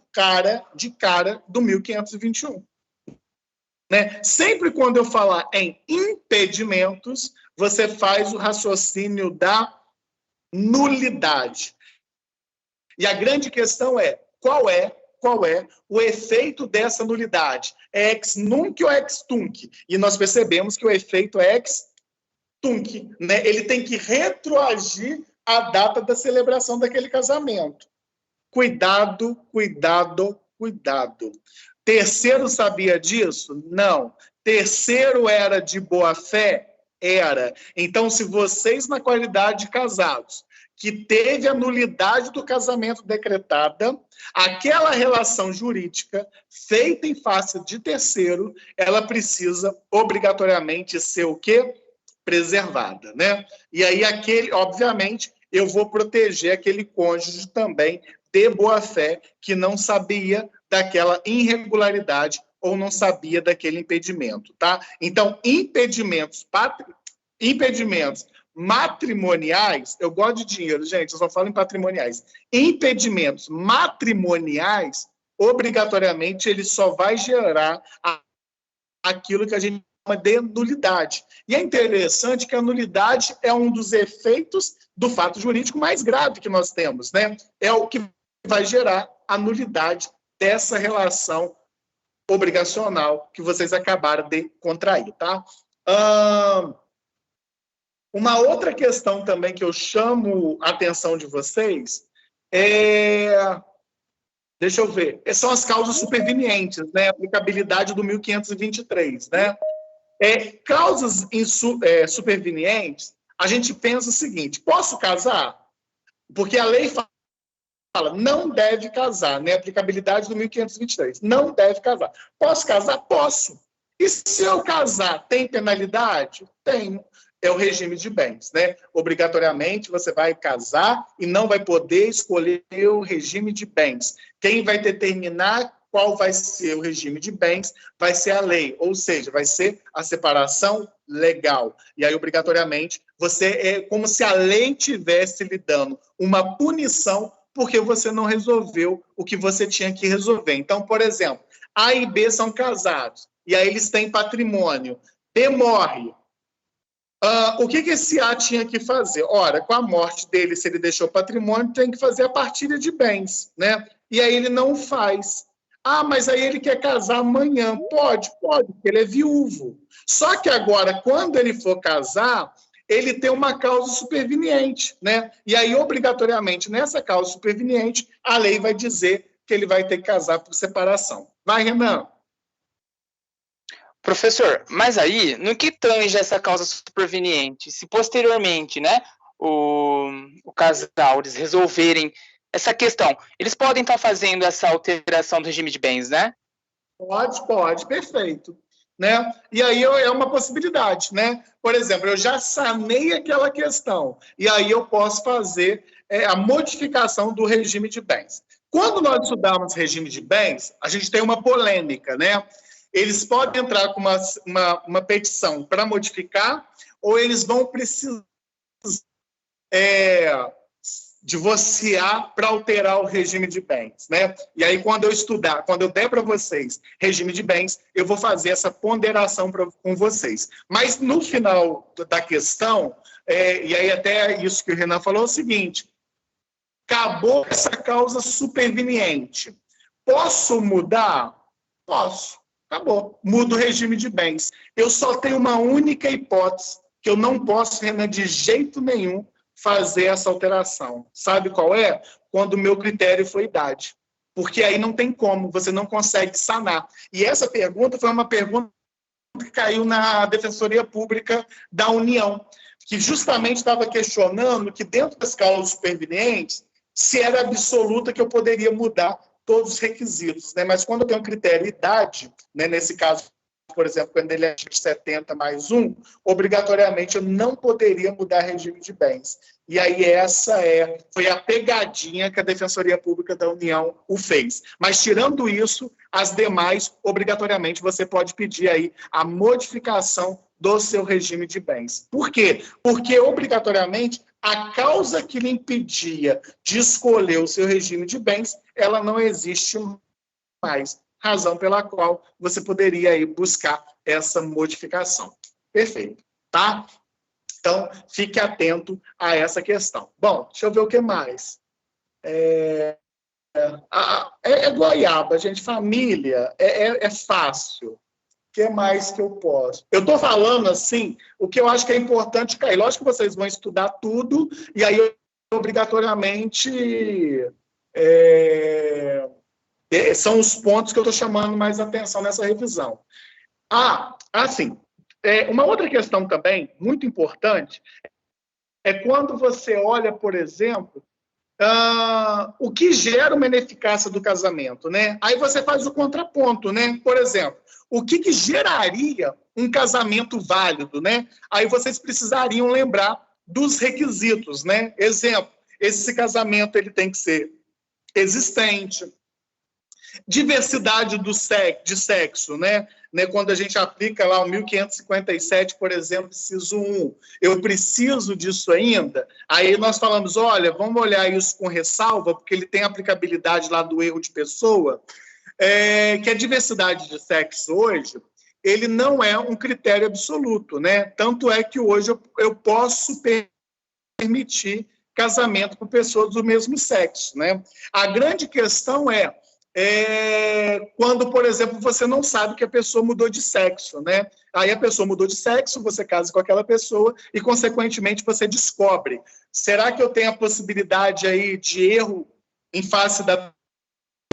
cara do 1521. Né? Sempre quando eu falar em impedimentos, você faz o raciocínio da nulidade. E a grande questão é, qual é o efeito dessa nulidade? É ex nunc ou ex tunc? E nós percebemos que o efeito é ex tunc, né? Ele tem que retroagir a data da celebração daquele casamento. Cuidado, cuidado, cuidado. Terceiro sabia disso? Não. Terceiro era de boa fé? Era. Então, se vocês, na qualidade de casados, que teve a nulidade do casamento decretada, aquela relação jurídica feita em face de terceiro, ela precisa obrigatoriamente ser o quê? Preservada, né? E aí, obviamente, eu vou proteger aquele cônjuge também de boa-fé que não sabia daquela irregularidade ou não sabia daquele impedimento, tá? Então, impedimentos matrimoniais, eu gosto de dinheiro, gente, eu só falo em patrimoniais. Impedimentos matrimoniais, obrigatoriamente, ele só vai gerar aquilo que a gente chama de nulidade. E é interessante que a nulidade é um dos efeitos do fato jurídico mais grave que nós temos, né? É o que vai gerar a nulidade dessa relação obrigacional que vocês acabaram de contrair, tá? Uma outra questão também que eu chamo a atenção de vocês deixa eu ver, são as causas supervenientes, né? Aplicabilidade do 1523, né? Causas supervenientes, a gente pensa o seguinte: posso casar? Porque a lei fala, não deve casar, né? Aplicabilidade do 1523, não deve casar. Posso casar? Posso. E se eu casar, tem penalidade? Tenho. É o regime de bens, né? Obrigatoriamente você vai casar e não vai poder escolher o regime de bens. Quem vai determinar qual vai ser o regime de bens vai ser a lei, ou seja, vai ser a separação legal. E aí, obrigatoriamente, é como se a lei tivesse lhe dando uma punição porque você não resolveu o que você tinha que resolver. Então, por exemplo, A e B são casados, e aí eles têm patrimônio. B morre. O que esse A tinha que fazer? Ora, com a morte dele, se ele deixou patrimônio, tem que fazer a partilha de bens, né? E aí ele não faz. Mas aí ele quer casar amanhã. Pode, porque ele é viúvo. Só que agora, quando ele for casar, ele tem uma causa superveniente, né? E aí, obrigatoriamente, nessa causa superveniente, a lei vai dizer que ele vai ter que casar por separação. Vai, Renan. Professor, mas aí, no que tange essa causa superveniente, se posteriormente, né, o casal, eles resolverem essa questão, eles podem estar fazendo essa alteração do regime de bens, né? Pode, perfeito. Né? E aí é uma possibilidade, né? Por exemplo, eu já sanei aquela questão, e aí eu posso fazer a modificação do regime de bens. Quando nós estudamos regime de bens, a gente tem uma polêmica, né? Eles podem entrar com uma petição para modificar, ou eles vão precisar divorciar para alterar o regime de bens, né? E aí, quando eu der para vocês regime de bens, eu vou fazer essa ponderação com vocês. Mas, no final da questão, e aí até isso que o Renan falou, é o seguinte: acabou essa causa superveniente. Posso mudar? Posso. Acabou. Mudo o regime de bens. Eu só tenho uma única hipótese, que eu não posso, Renan, de jeito nenhum, fazer essa alteração. Sabe qual é? Quando o meu critério foi idade. Porque aí não tem como, você não consegue sanar. E essa pergunta foi uma pergunta que caiu na Defensoria Pública da União, que justamente estava questionando que dentro das causas supervenientes, se era absoluta que eu poderia mudar todos os requisitos, né? Mas quando eu tenho um critério idade, né, nesse caso, por exemplo, quando ele é de 70 mais 1, obrigatoriamente eu não poderia mudar regime de bens. E aí essa foi a pegadinha que a Defensoria Pública da União o fez. Mas tirando isso, as demais, obrigatoriamente, você pode pedir aí a modificação do seu regime de bens. Por quê? Porque, obrigatoriamente, a causa que lhe impedia de escolher o seu regime de bens, ela não existe mais. Razão pela qual você poderia aí buscar essa modificação. Perfeito, tá? Então, fique atento a essa questão. Bom, deixa eu ver o que mais. Goiaba, gente, família, é fácil. O que mais que eu posso? Eu estou falando, assim, o que eu acho que é importante cair. Lógico que vocês vão estudar tudo, e aí, obrigatoriamente, são os pontos que eu estou chamando mais atenção nessa revisão. Assim, uma outra questão também, muito importante, é quando você olha, por exemplo, o que gera uma ineficácia do casamento, né? Aí você faz o contraponto, né? Por exemplo, o que geraria um casamento válido, né? Aí vocês precisariam lembrar dos requisitos, né? Exemplo, esse casamento ele tem que ser existente. Diversidade de sexo, né? Quando a gente aplica lá o 1557, por exemplo, inciso 1, eu preciso disso ainda? Aí nós falamos, olha, vamos olhar isso com ressalva, porque ele tem aplicabilidade lá do erro de pessoa, que a diversidade de sexo hoje, ele não é um critério absoluto, né? Tanto é que hoje eu posso permitir casamento com pessoas do mesmo sexo, né? A grande questão é quando, por exemplo, você não sabe que a pessoa mudou de sexo, né? Aí a pessoa mudou de sexo, você casa com aquela pessoa e, consequentemente, você descobre. Será que eu tenho a possibilidade aí de erro em face da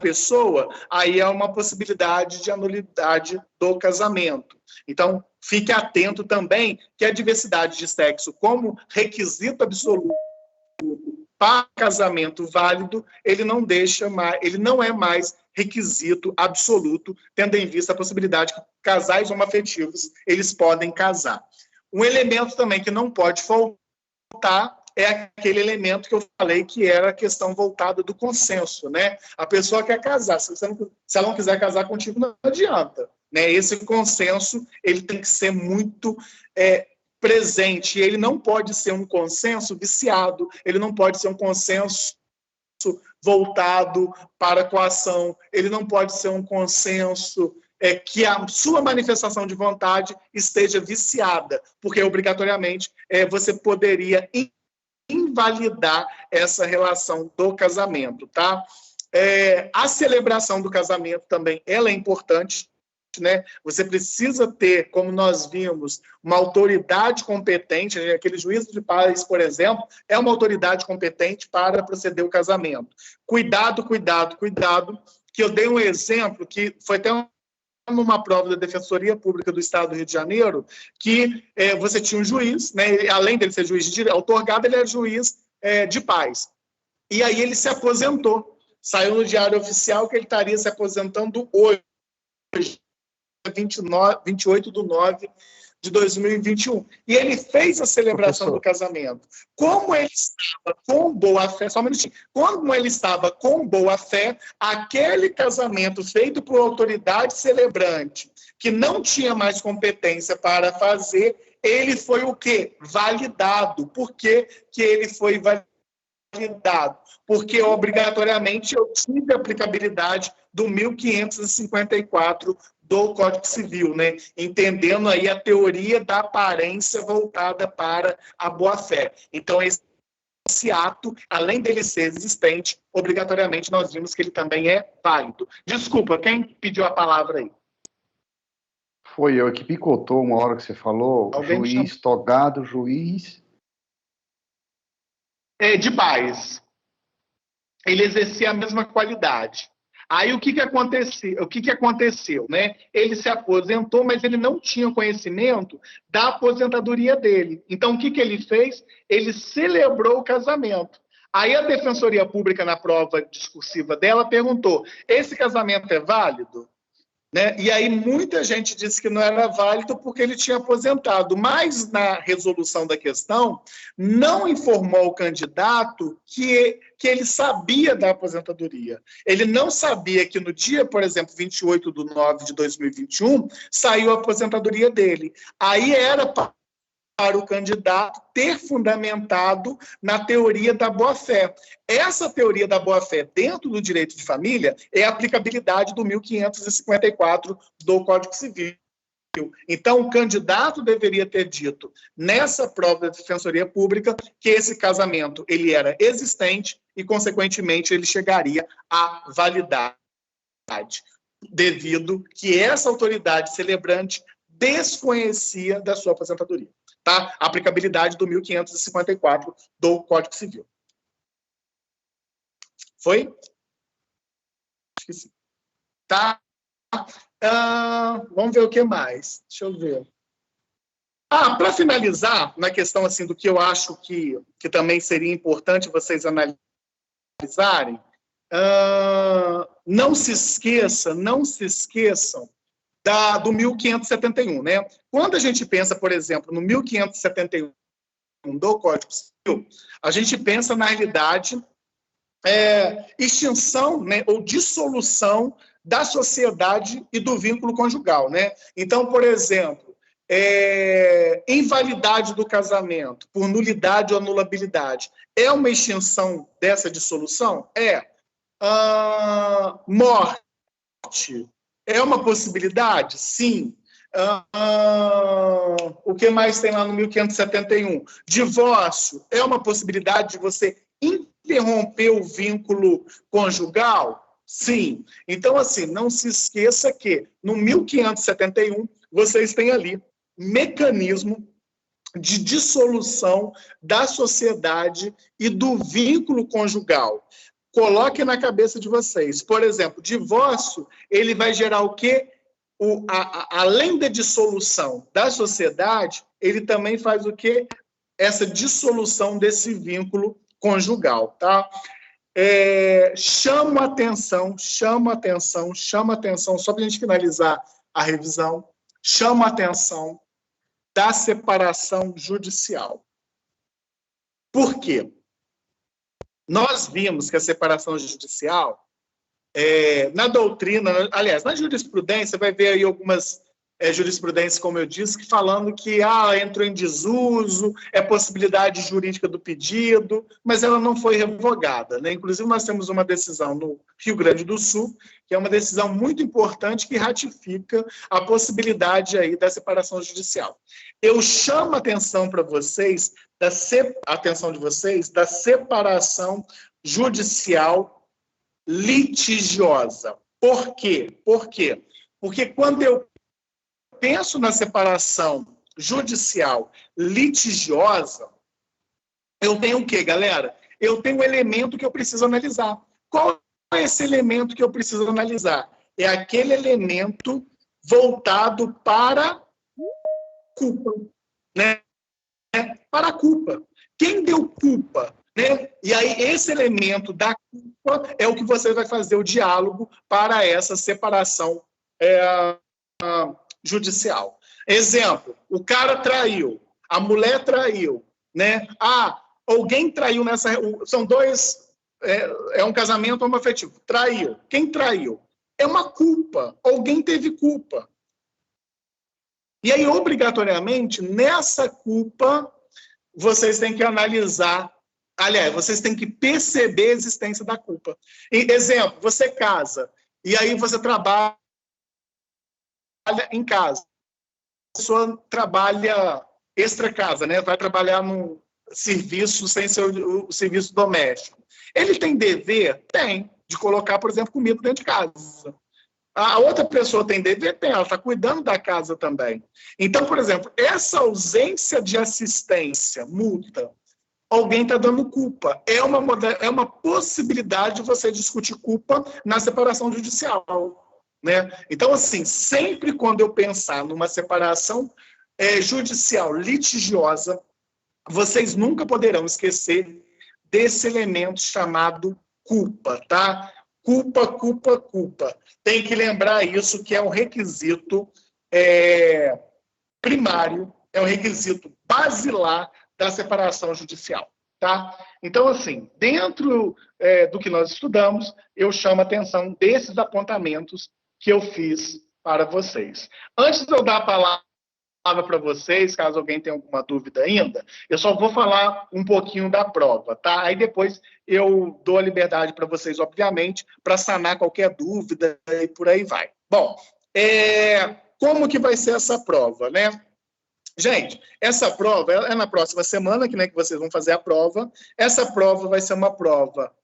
pessoa? Aí é uma possibilidade de anulidade do casamento. Então, fique atento também que a diversidade de sexo como requisito absoluto para casamento válido, ele não é mais requisito absoluto, tendo em vista a possibilidade que casais homoafetivos eles podem casar. Um elemento também que não pode faltar é aquele elemento que eu falei que era a questão voltada do consenso, né? A pessoa quer casar, se ela não quiser casar contigo, não adianta, né? Esse consenso ele tem que ser muito presente, ele não pode ser um consenso viciado, ele não pode ser um consenso voltado para a coação, ele não pode ser um consenso que a sua manifestação de vontade esteja viciada, porque obrigatoriamente você poderia invalidar essa relação do casamento, tá? A celebração do casamento também, ela é importante, né? Você precisa ter, como nós vimos, uma autoridade competente, aquele juízo de paz, por exemplo, é uma autoridade competente para proceder o casamento. Cuidado, que eu dei um exemplo que foi até numa prova da Defensoria Pública do Estado do Rio de Janeiro, que você tinha um juiz, né? Além dele ser juiz outorgado, ele é juiz de paz. E aí ele se aposentou. Saiu no Diário Oficial que ele estaria se aposentando hoje, 28/9 de 2021. E ele fez a celebração do casamento. Como ele estava com boa fé, só um minutinho, como ele estava com boa fé, aquele casamento feito por autoridade celebrante, que não tinha mais competência para fazer, ele foi o quê? Validado. Por que ele foi validado? Porque, obrigatoriamente, eu tive a aplicabilidade do 1554 do Código Civil, né? Entendendo aí a teoria da aparência voltada para a boa-fé. Então, esse ato, além dele ser existente, obrigatoriamente nós vimos que ele também é válido. Desculpa, quem pediu a palavra aí? Foi eu que picotou uma hora que você falou. Alguém juiz, togado, juiz... de paz. Ele exercia a mesma qualidade. Aí o que aconteceu, né? Ele se aposentou, mas ele não tinha conhecimento da aposentadoria dele. Então, o que ele fez? Ele celebrou o casamento. Aí a Defensoria Pública, na prova discursiva dela, perguntou: esse casamento é válido? Né? E aí muita gente disse que não era válido porque ele tinha aposentado, mas na resolução da questão não informou o candidato que ele sabia da aposentadoria. Ele não sabia que no dia, por exemplo, 28/9 de 2021, saiu a aposentadoria dele. Aí era para o candidato ter fundamentado na teoria da boa-fé. Essa teoria da boa-fé dentro do direito de família é a aplicabilidade do 1554 do Código Civil. Então, o candidato deveria ter dito, nessa prova da Defensoria Pública, que esse casamento ele era existente e, consequentemente, ele chegaria à validade, devido que essa autoridade celebrante desconhecia da sua aposentadoria. Tá? A aplicabilidade do 1554 do Código Civil. Foi? Esqueci. Tá? Vamos ver o que mais. Deixa eu ver. Para finalizar, na questão assim, do que eu acho que também seria importante vocês analisarem, não se esqueçam do 1571, né? Quando a gente pensa, por exemplo, no 1571 do Código Civil, a gente pensa, na realidade, extinção, né, ou dissolução da sociedade e do vínculo conjugal, né? Então, por exemplo, invalidade do casamento por nulidade ou anulabilidade é uma extinção dessa dissolução? Morte é uma possibilidade? Sim. O que mais tem lá no 1571? Divórcio é uma possibilidade de você interromper o vínculo conjugal? Sim. Então, assim, não se esqueça que no 1571 vocês têm ali mecanismo de dissolução da sociedade e do vínculo conjugal. Coloque na cabeça de vocês. Por exemplo, divórcio, ele vai gerar o quê? Além da dissolução da sociedade, ele também faz o quê? Essa dissolução desse vínculo conjugal, tá? Chama atenção, só para a gente finalizar a revisão, chama atenção da separação judicial. Por quê? Nós vimos que a separação judicial, na doutrina, aliás, na jurisprudência, vai ver aí algumas jurisprudências, como eu disse, que falando que entrou em desuso, possibilidade jurídica do pedido, mas ela não foi revogada, né? Inclusive, nós temos uma decisão no Rio Grande do Sul, que é uma decisão muito importante que ratifica a possibilidade aí da separação judicial. Eu chamo a atenção para vocês, da separação judicial litigiosa. Por quê? Porque quando eu penso na separação judicial litigiosa, eu tenho o quê, galera? Eu tenho um elemento que eu preciso analisar. Qual é esse elemento que eu preciso analisar? É aquele elemento voltado para culpa, né? Para a culpa. Quem deu culpa? Né? E aí, esse elemento da culpa é o que você vai fazer o diálogo para essa separação judicial. Exemplo, o cara traiu, a mulher traiu, né? Alguém traiu nessa... São dois... um casamento homoafetivo. Traiu. Quem traiu? É uma culpa. Alguém teve culpa. E aí, obrigatoriamente, nessa culpa, vocês têm que analisar... Aliás, vocês têm que perceber a existência da culpa. Exemplo, você casa, e aí você trabalha em casa. A pessoa trabalha extra-casa, né? Vai trabalhar num serviço sem ser o serviço doméstico. Ele tem dever? Tem, de colocar, por exemplo, comida dentro de casa. A outra pessoa tem dever? Tem, ela está cuidando da casa também. Então, por exemplo, essa ausência de assistência mútua, alguém está dando culpa. É uma possibilidade de você discutir culpa na separação judicial. Né? Então, assim, sempre quando eu pensar numa separação judicial litigiosa, vocês nunca poderão esquecer desse elemento chamado culpa, tá? Culpa. Tem que lembrar isso, que é um requisito primário, é um requisito basilar da separação judicial, tá? Então, assim, dentro do que nós estudamos, eu chamo a atenção desses apontamentos que eu fiz para vocês. Antes de eu dar a palavra para vocês, caso alguém tenha alguma dúvida ainda, eu só vou falar um pouquinho da prova, tá? Aí depois eu dou a liberdade para vocês, obviamente, para sanar qualquer dúvida e por aí vai. Bom, como que vai ser essa prova, né? Gente, essa prova é na próxima semana, que vocês vão fazer a prova. Essa prova vai ser uma prova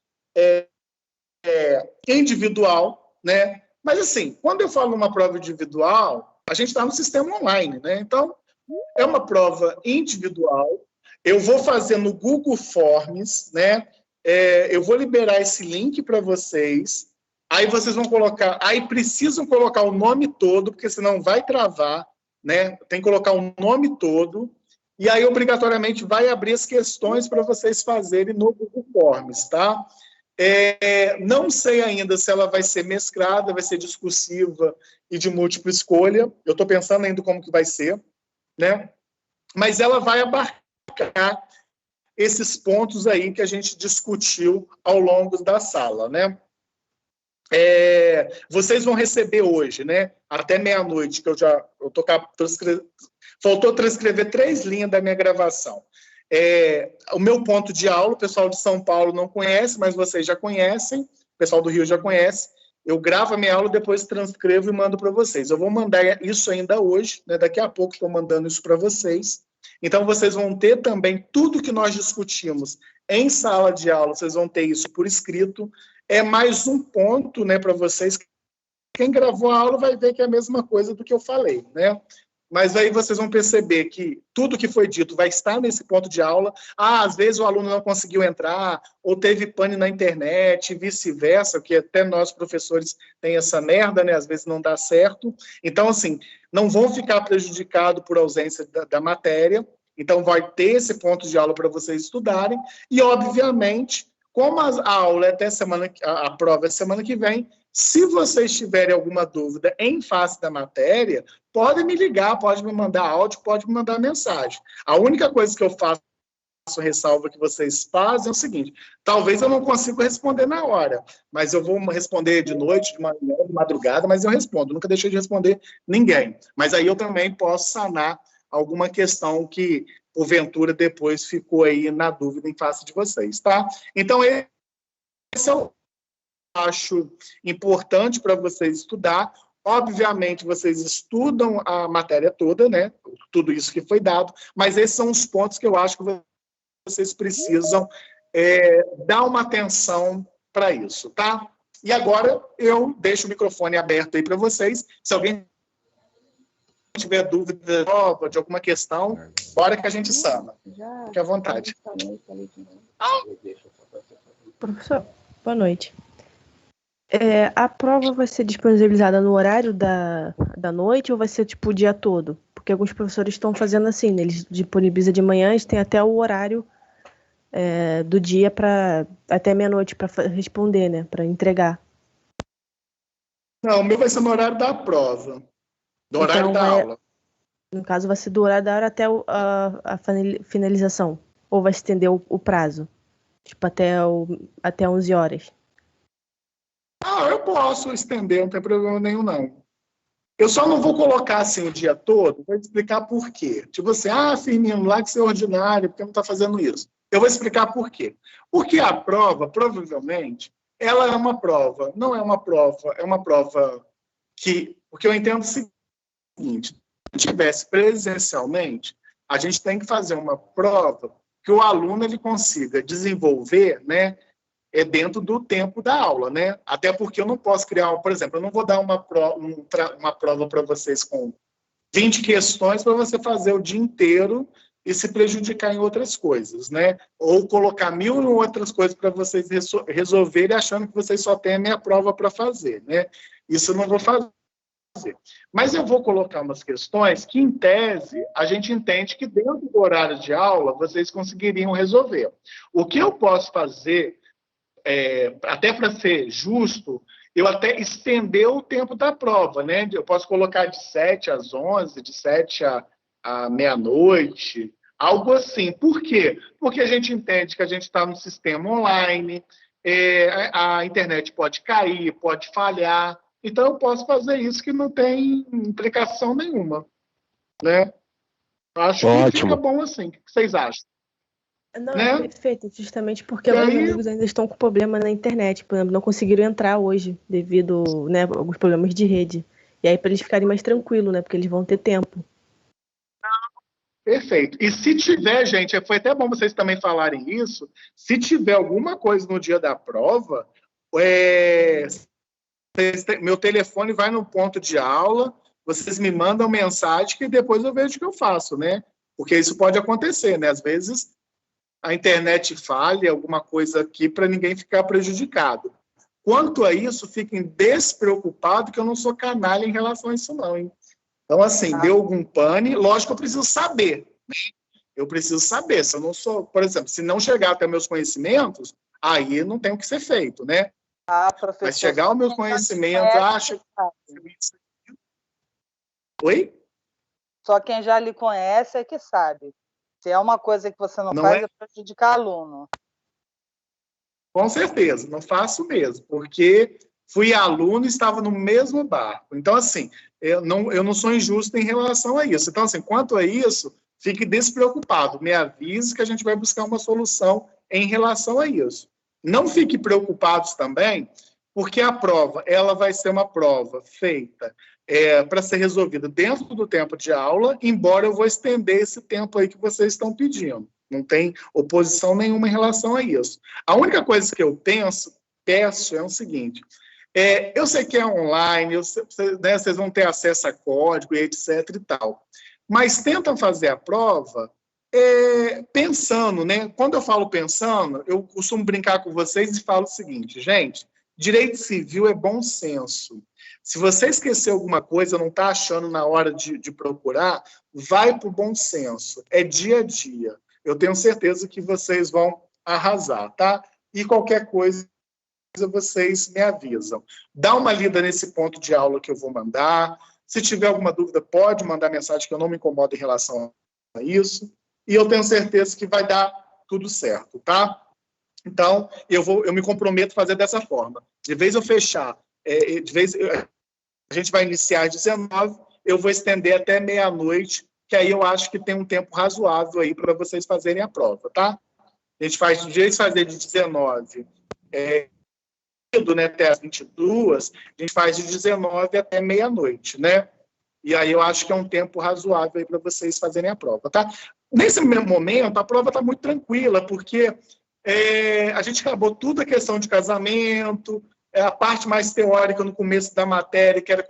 individual, né? Mas, assim, quando eu falo uma prova individual, a gente está no sistema online, né? Então, é uma prova individual. Eu vou fazer no Google Forms, né? Eu vou liberar esse link para vocês. Aí vocês vão colocar... Aí precisam colocar o nome todo, porque senão vai travar, né? Tem que colocar o nome todo. E aí, obrigatoriamente, vai abrir as questões para vocês fazerem no Google Forms, tá? Não sei ainda se ela vai ser mesclada, vai ser discursiva e de múltipla escolha. Eu estou pensando ainda como que vai ser, né? Mas ela vai abarcar esses pontos aí que a gente discutiu ao longo da sala, né? Vocês vão receber hoje, né? Até meia-noite, que faltou transcrever 3 linhas da minha gravação. O meu ponto de aula, o pessoal de São Paulo não conhece, mas vocês já conhecem, o pessoal do Rio já conhece. Eu gravo a minha aula, depois transcrevo e mando para vocês. Eu vou mandar isso ainda hoje, né? Daqui a pouco estou mandando isso para vocês. Então, vocês vão ter também tudo que nós discutimos em sala de aula, vocês vão ter isso por escrito. É mais um ponto, né, para vocês. Quem gravou a aula vai ver que é a mesma coisa do que eu falei, né? Mas aí vocês vão perceber que tudo que foi dito vai estar nesse ponto de aula. Às vezes o aluno não conseguiu entrar, ou teve pane na internet, vice-versa, que até nós, professores, tem essa merda, né? Às vezes não dá certo. Então, assim, não vão ficar prejudicados por ausência da matéria. Então, vai ter esse ponto de aula para vocês estudarem. E, obviamente, como a aula é até a prova é semana que vem, se vocês tiverem alguma dúvida em face da matéria, podem me ligar, pode me mandar áudio, pode me mandar mensagem. A única coisa que eu faço ressalva que vocês fazem é o seguinte: talvez eu não consiga responder na hora, mas eu vou responder de noite, de manhã, de madrugada, mas eu respondo. Nunca deixei de responder ninguém. Mas aí eu também posso sanar alguma questão que, porventura, depois ficou aí na dúvida em face de vocês, tá? Então, esse é o acho importante para vocês estudar. Obviamente, vocês estudam a matéria toda, né? Tudo isso que foi dado, mas esses são os pontos que eu acho que vocês precisam dar uma atenção para isso, tá? E agora eu deixo o microfone aberto aí para vocês. Se alguém tiver dúvida de alguma questão, bora que a gente sana. Fique à vontade. Professor, boa noite. A prova vai ser disponibilizada no horário da noite ou vai ser tipo o dia todo? Porque alguns professores estão fazendo assim, né? Eles disponibilizam de manhã, eles têm até o horário do dia até meia-noite para responder, né? Para entregar. Não, o meu vai ser no horário da prova, do horário da aula. No caso, vai ser do horário da hora até a finalização? Ou vai se estender o prazo? Tipo, até 11 horas? Eu posso estender, não tem problema nenhum, não. Eu só não vou colocar assim o dia todo, vou explicar por quê. Tipo assim, Firmino, lá que você é ordinário, por que não está fazendo isso? Eu vou explicar por quê. Porque a prova, provavelmente, ela é uma prova, não é uma prova, é uma prova que... Porque eu entendo o seguinte, se tivesse presencialmente, a gente tem que fazer uma prova que o aluno ele consiga desenvolver, né, dentro do tempo da aula, né? Até porque eu não posso criar, por exemplo, eu não vou dar uma prova para vocês com 20 questões para você fazer o dia inteiro e se prejudicar em outras coisas, né? Ou colocar 1000 outras coisas para vocês resolverem achando que vocês só têm a minha prova para fazer, né? Isso eu não vou fazer. Mas eu vou colocar umas questões que, em tese, a gente entende que dentro do horário de aula vocês conseguiriam resolver. O que eu posso fazer, até para ser justo, eu até estender o tempo da prova, né? Eu posso colocar de 7 às 11, de 7 à meia-noite, algo assim. Por quê? Porque a gente entende que a gente está no sistema online, a internet pode cair, pode falhar. Então, eu posso fazer isso que não tem implicação nenhuma, né? Acho que fica bom assim. O que vocês acham? Não, né? Perfeito, justamente porque alguns amigos ainda estão com problema na internet, por exemplo, não conseguiram entrar hoje devido, né, a alguns problemas de rede. E aí, para eles ficarem mais tranquilos, né, porque eles vão ter tempo. Perfeito. E se tiver, gente, foi até bom vocês também falarem isso, se tiver alguma coisa no dia da prova, meu telefone vai no ponto de aula, vocês me mandam mensagem que depois eu vejo o que eu faço, né? Porque isso pode acontecer, né? Às vezes a internet falha, alguma coisa aqui para ninguém ficar prejudicado. Quanto a isso, fiquem despreocupados que eu não sou canalha em relação a isso não, hein? Então, assim, deu algum pane, lógico que eu preciso saber, né? Eu preciso saber, se eu não sou, por exemplo, se não chegar até meus conhecimentos, aí não tem o que ser feito, né? Professor, mas chegar ao meu conhecimento, acha... Oi? Só quem já lhe conhece é que sabe. Se é uma coisa que você não Não faz, é? é prejudicar aluno. Com certeza, não faço mesmo, porque fui aluno e estava no mesmo barco. Então, assim, eu não sou injusto em relação a isso. Então, assim, quanto a isso, fique despreocupado. Me avise que a gente vai buscar uma solução em relação a isso. Não fique preocupados também, porque a prova, ela vai ser uma prova feita para ser resolvida dentro do tempo de aula, embora eu vou estender esse tempo aí que vocês estão pedindo. Não tem oposição nenhuma em relação a isso. A única coisa que eu peço é o seguinte, eu sei que é online, né, vocês vão ter acesso a código e etc e tal, mas tentam fazer a prova pensando, né? Quando eu falo pensando, eu costumo brincar com vocês e falo o seguinte, gente, direito civil é bom senso. Se você esquecer alguma coisa, não está achando na hora de procurar, vai para o bom senso. É dia a dia. Eu tenho certeza que vocês vão arrasar, tá? E qualquer coisa, vocês me avisam. Dá uma lida nesse ponto de aula que eu vou mandar. Se tiver alguma dúvida, pode mandar mensagem, que eu não me incomodo em relação a isso. E eu tenho certeza que vai dar tudo certo, tá? Então, eu me comprometo a fazer dessa forma. De vez eu fechar, a gente vai iniciar às 19, eu vou estender até meia-noite, que aí eu acho que tem um tempo razoável aí para vocês fazerem a prova, tá? A gente faz, de vez de fazer de 19 né, até as 22, a gente faz de 19 até meia-noite, né? E aí eu acho que é um tempo razoável aí para vocês fazerem a prova, tá? Nesse momento, a prova está muito tranquila, porque a gente acabou tudo a questão de casamento, a parte mais teórica no começo da matéria, que era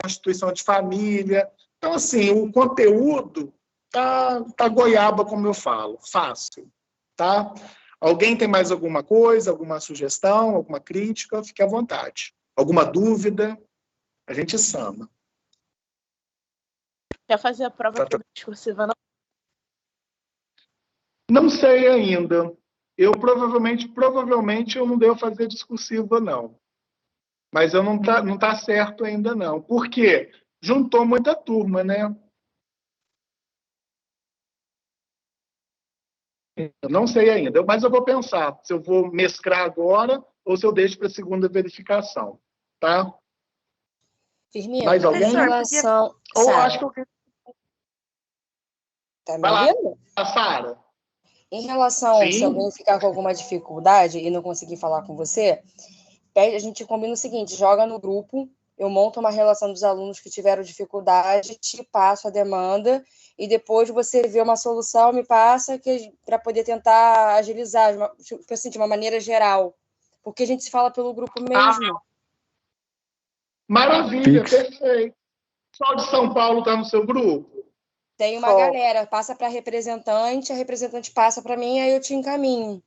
constituição de família. Então, assim, o conteúdo tá goiaba, como eu falo, fácil, tá? Alguém tem mais alguma coisa, alguma sugestão, alguma crítica? Fique à vontade. Alguma dúvida? A gente sama. Quer fazer a prova discursiva, não? Não sei ainda. Eu provavelmente eu não devo fazer discursiva, não. Mas eu não tá certo ainda, não. Por quê? Juntou muita turma, né? Eu não sei ainda, mas eu vou pensar se eu vou mesclar agora ou se eu deixo para a segunda verificação, tá? Firmino, mais alguém? em relação... Ou Sara, acho que eu... tá me Vai lá, ouvindo? Sara. Em relação, Sim. se alguém ficar com alguma dificuldade e não conseguir falar com você, a gente combina o seguinte, joga no grupo, eu monto uma relação dos alunos que tiveram dificuldade, te passo a demanda e depois você vê uma solução, me passa para poder tentar agilizar, de uma maneira geral. Porque a gente se fala pelo grupo mesmo. Maravilha, perfeito. O pessoal de São Paulo está no seu grupo? Tem uma galera, passa para a representante passa para mim, aí eu te encaminho.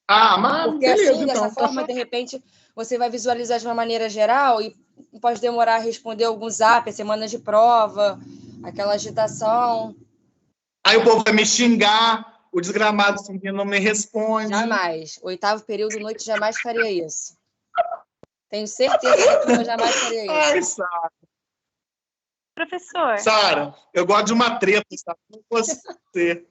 Mas porque beleza, assim, então. dessa forma, de repente, você vai visualizar de uma maneira geral e pode demorar a responder algum zap, semana de prova, aquela agitação. Aí o povo vai me xingar, o desgramado não me responde. Jamais. 8º período, noite, jamais faria isso. Tenho certeza que a turma jamais faria isso. Ai, Sara. Professor. Sara, eu gosto de uma treta, sabe? Com você.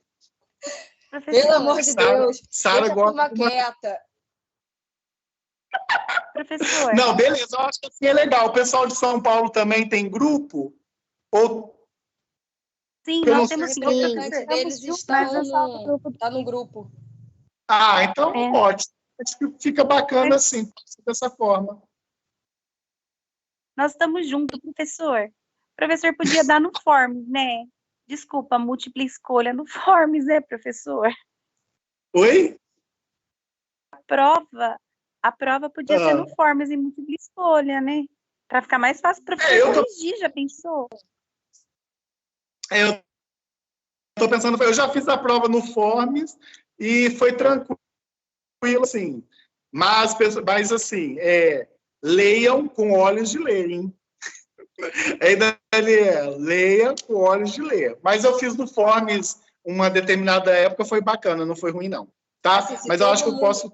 Pelo amor de Deus. Sara gosta de uma quieta. Professor. Não, beleza, eu acho que assim é legal. O pessoal de São Paulo também tem grupo? Ou... Sim, nós temos sim. Eles estão no grupo. Então ótimo. Acho que fica bacana assim, dessa forma. Nós estamos juntos, professor. O professor podia dar no Forms, né? Desculpa, múltipla escolha no Forms, né, professor? Oi? A prova podia ser no Forms e múltipla escolha, né? Para ficar mais fácil para o professor corrigir, já pensou? Eu tô pensando, eu já fiz a prova no Forms e foi tranquilo, assim. Mas assim, leiam com olhos de ler, hein? Leia com olhos de ler. Mas eu fiz no Forms uma determinada época, foi bacana, não foi ruim, não. Tá? Mas eu acho que eu posso...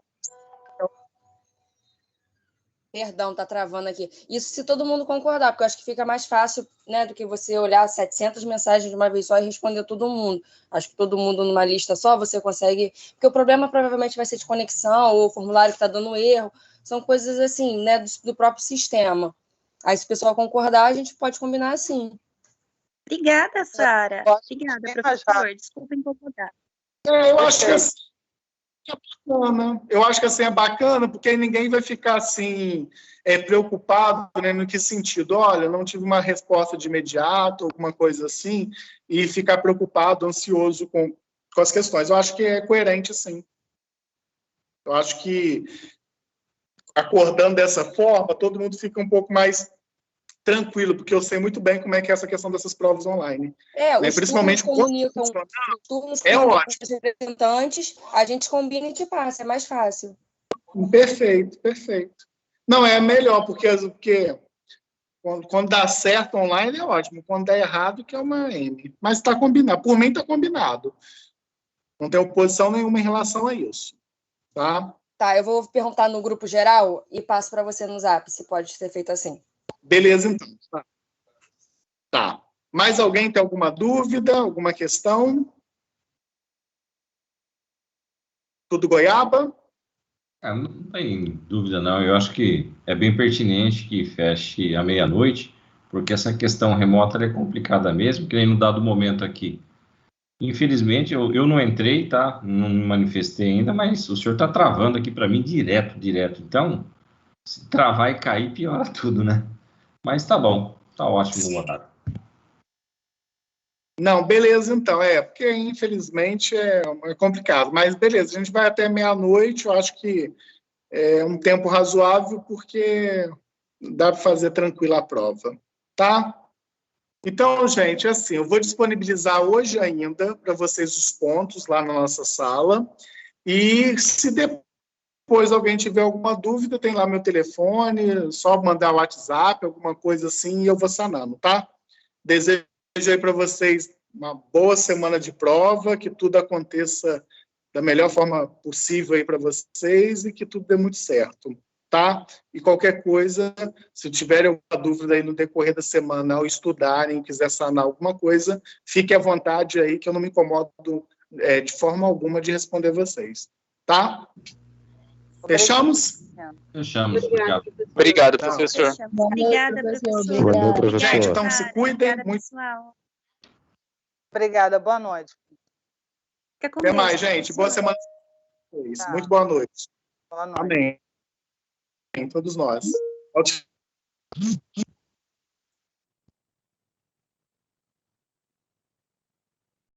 Perdão, tá travando aqui. Isso se todo mundo concordar, porque eu acho que fica mais fácil, né, do que você olhar 700 mensagens de uma vez só e responder todo mundo. Acho que todo mundo numa lista só, você consegue... Porque o problema provavelmente vai ser de conexão, ou o formulário que está dando erro. São coisas assim, né, do próprio sistema. Aí, se o pessoal concordar, a gente pode combinar assim. Obrigada, Sara. Obrigada, professor. Desculpa incomodar. Eu acho que assim é bacana. Eu acho que assim é bacana, porque aí ninguém vai ficar assim preocupado, né, no que sentido? Olha, não tive uma resposta de imediato, alguma coisa assim, e ficar preocupado, ansioso com as questões. Eu acho que é coerente, sim. Eu acho que acordando dessa forma, todo mundo fica um pouco mais tranquilo, porque eu sei muito bem como é que é essa questão dessas provas online. Os principalmente turnos comunicam, os turnos ótimo. Com os representantes, a gente combina e te passa, é mais fácil. Perfeito, perfeito. Não, é melhor, porque quando dá certo online é ótimo, quando dá errado que é uma M. Mas está combinado, por mim está combinado. Não tem oposição nenhuma em relação a isso. Tá? Tá, eu vou perguntar no grupo geral e passo para você no Zap, se pode ser feito assim. Beleza, então. Tá. Mais alguém tem alguma dúvida, alguma questão? Tudo goiaba? Não tem dúvida, não. Eu acho que é bem pertinente que feche à meia-noite, porque essa questão remota é complicada mesmo, que nem no dado momento aqui. Infelizmente, eu não entrei, tá? Não me manifestei ainda, mas o senhor está travando aqui para mim direto. Então, se travar e cair, piora tudo, né? Mas tá bom, tá ótimo o horário. Não, beleza, então. Porque infelizmente é complicado. Mas beleza, a gente vai até meia-noite. Eu acho que é um tempo razoável, porque dá para fazer tranquila a prova. Tá? Então, gente, assim, eu vou disponibilizar hoje ainda para vocês os pontos lá na nossa sala. E se depois alguém tiver alguma dúvida, tem lá meu telefone, só mandar o WhatsApp, alguma coisa assim, e eu vou sanando, tá? Desejo aí para vocês uma boa semana de prova, que tudo aconteça da melhor forma possível aí para vocês e que tudo dê muito certo, tá? E qualquer coisa, se tiverem alguma dúvida aí no decorrer da semana, ao estudarem, quiser sanar alguma coisa, fique à vontade aí, que eu não me incomodo de forma alguma de responder vocês, tá? Fechamos? Fechamos, obrigado. Obrigado, professor. Obrigada, professor. Boa noite, professor. Gente, então se cuidem. Obrigada, pessoal. Obrigada, boa noite. Fica com Até Deus, mais, gente. Boa professor. semana. Tá. Muito boa noite. Boa noite. Amém. Todos nós. Tchau.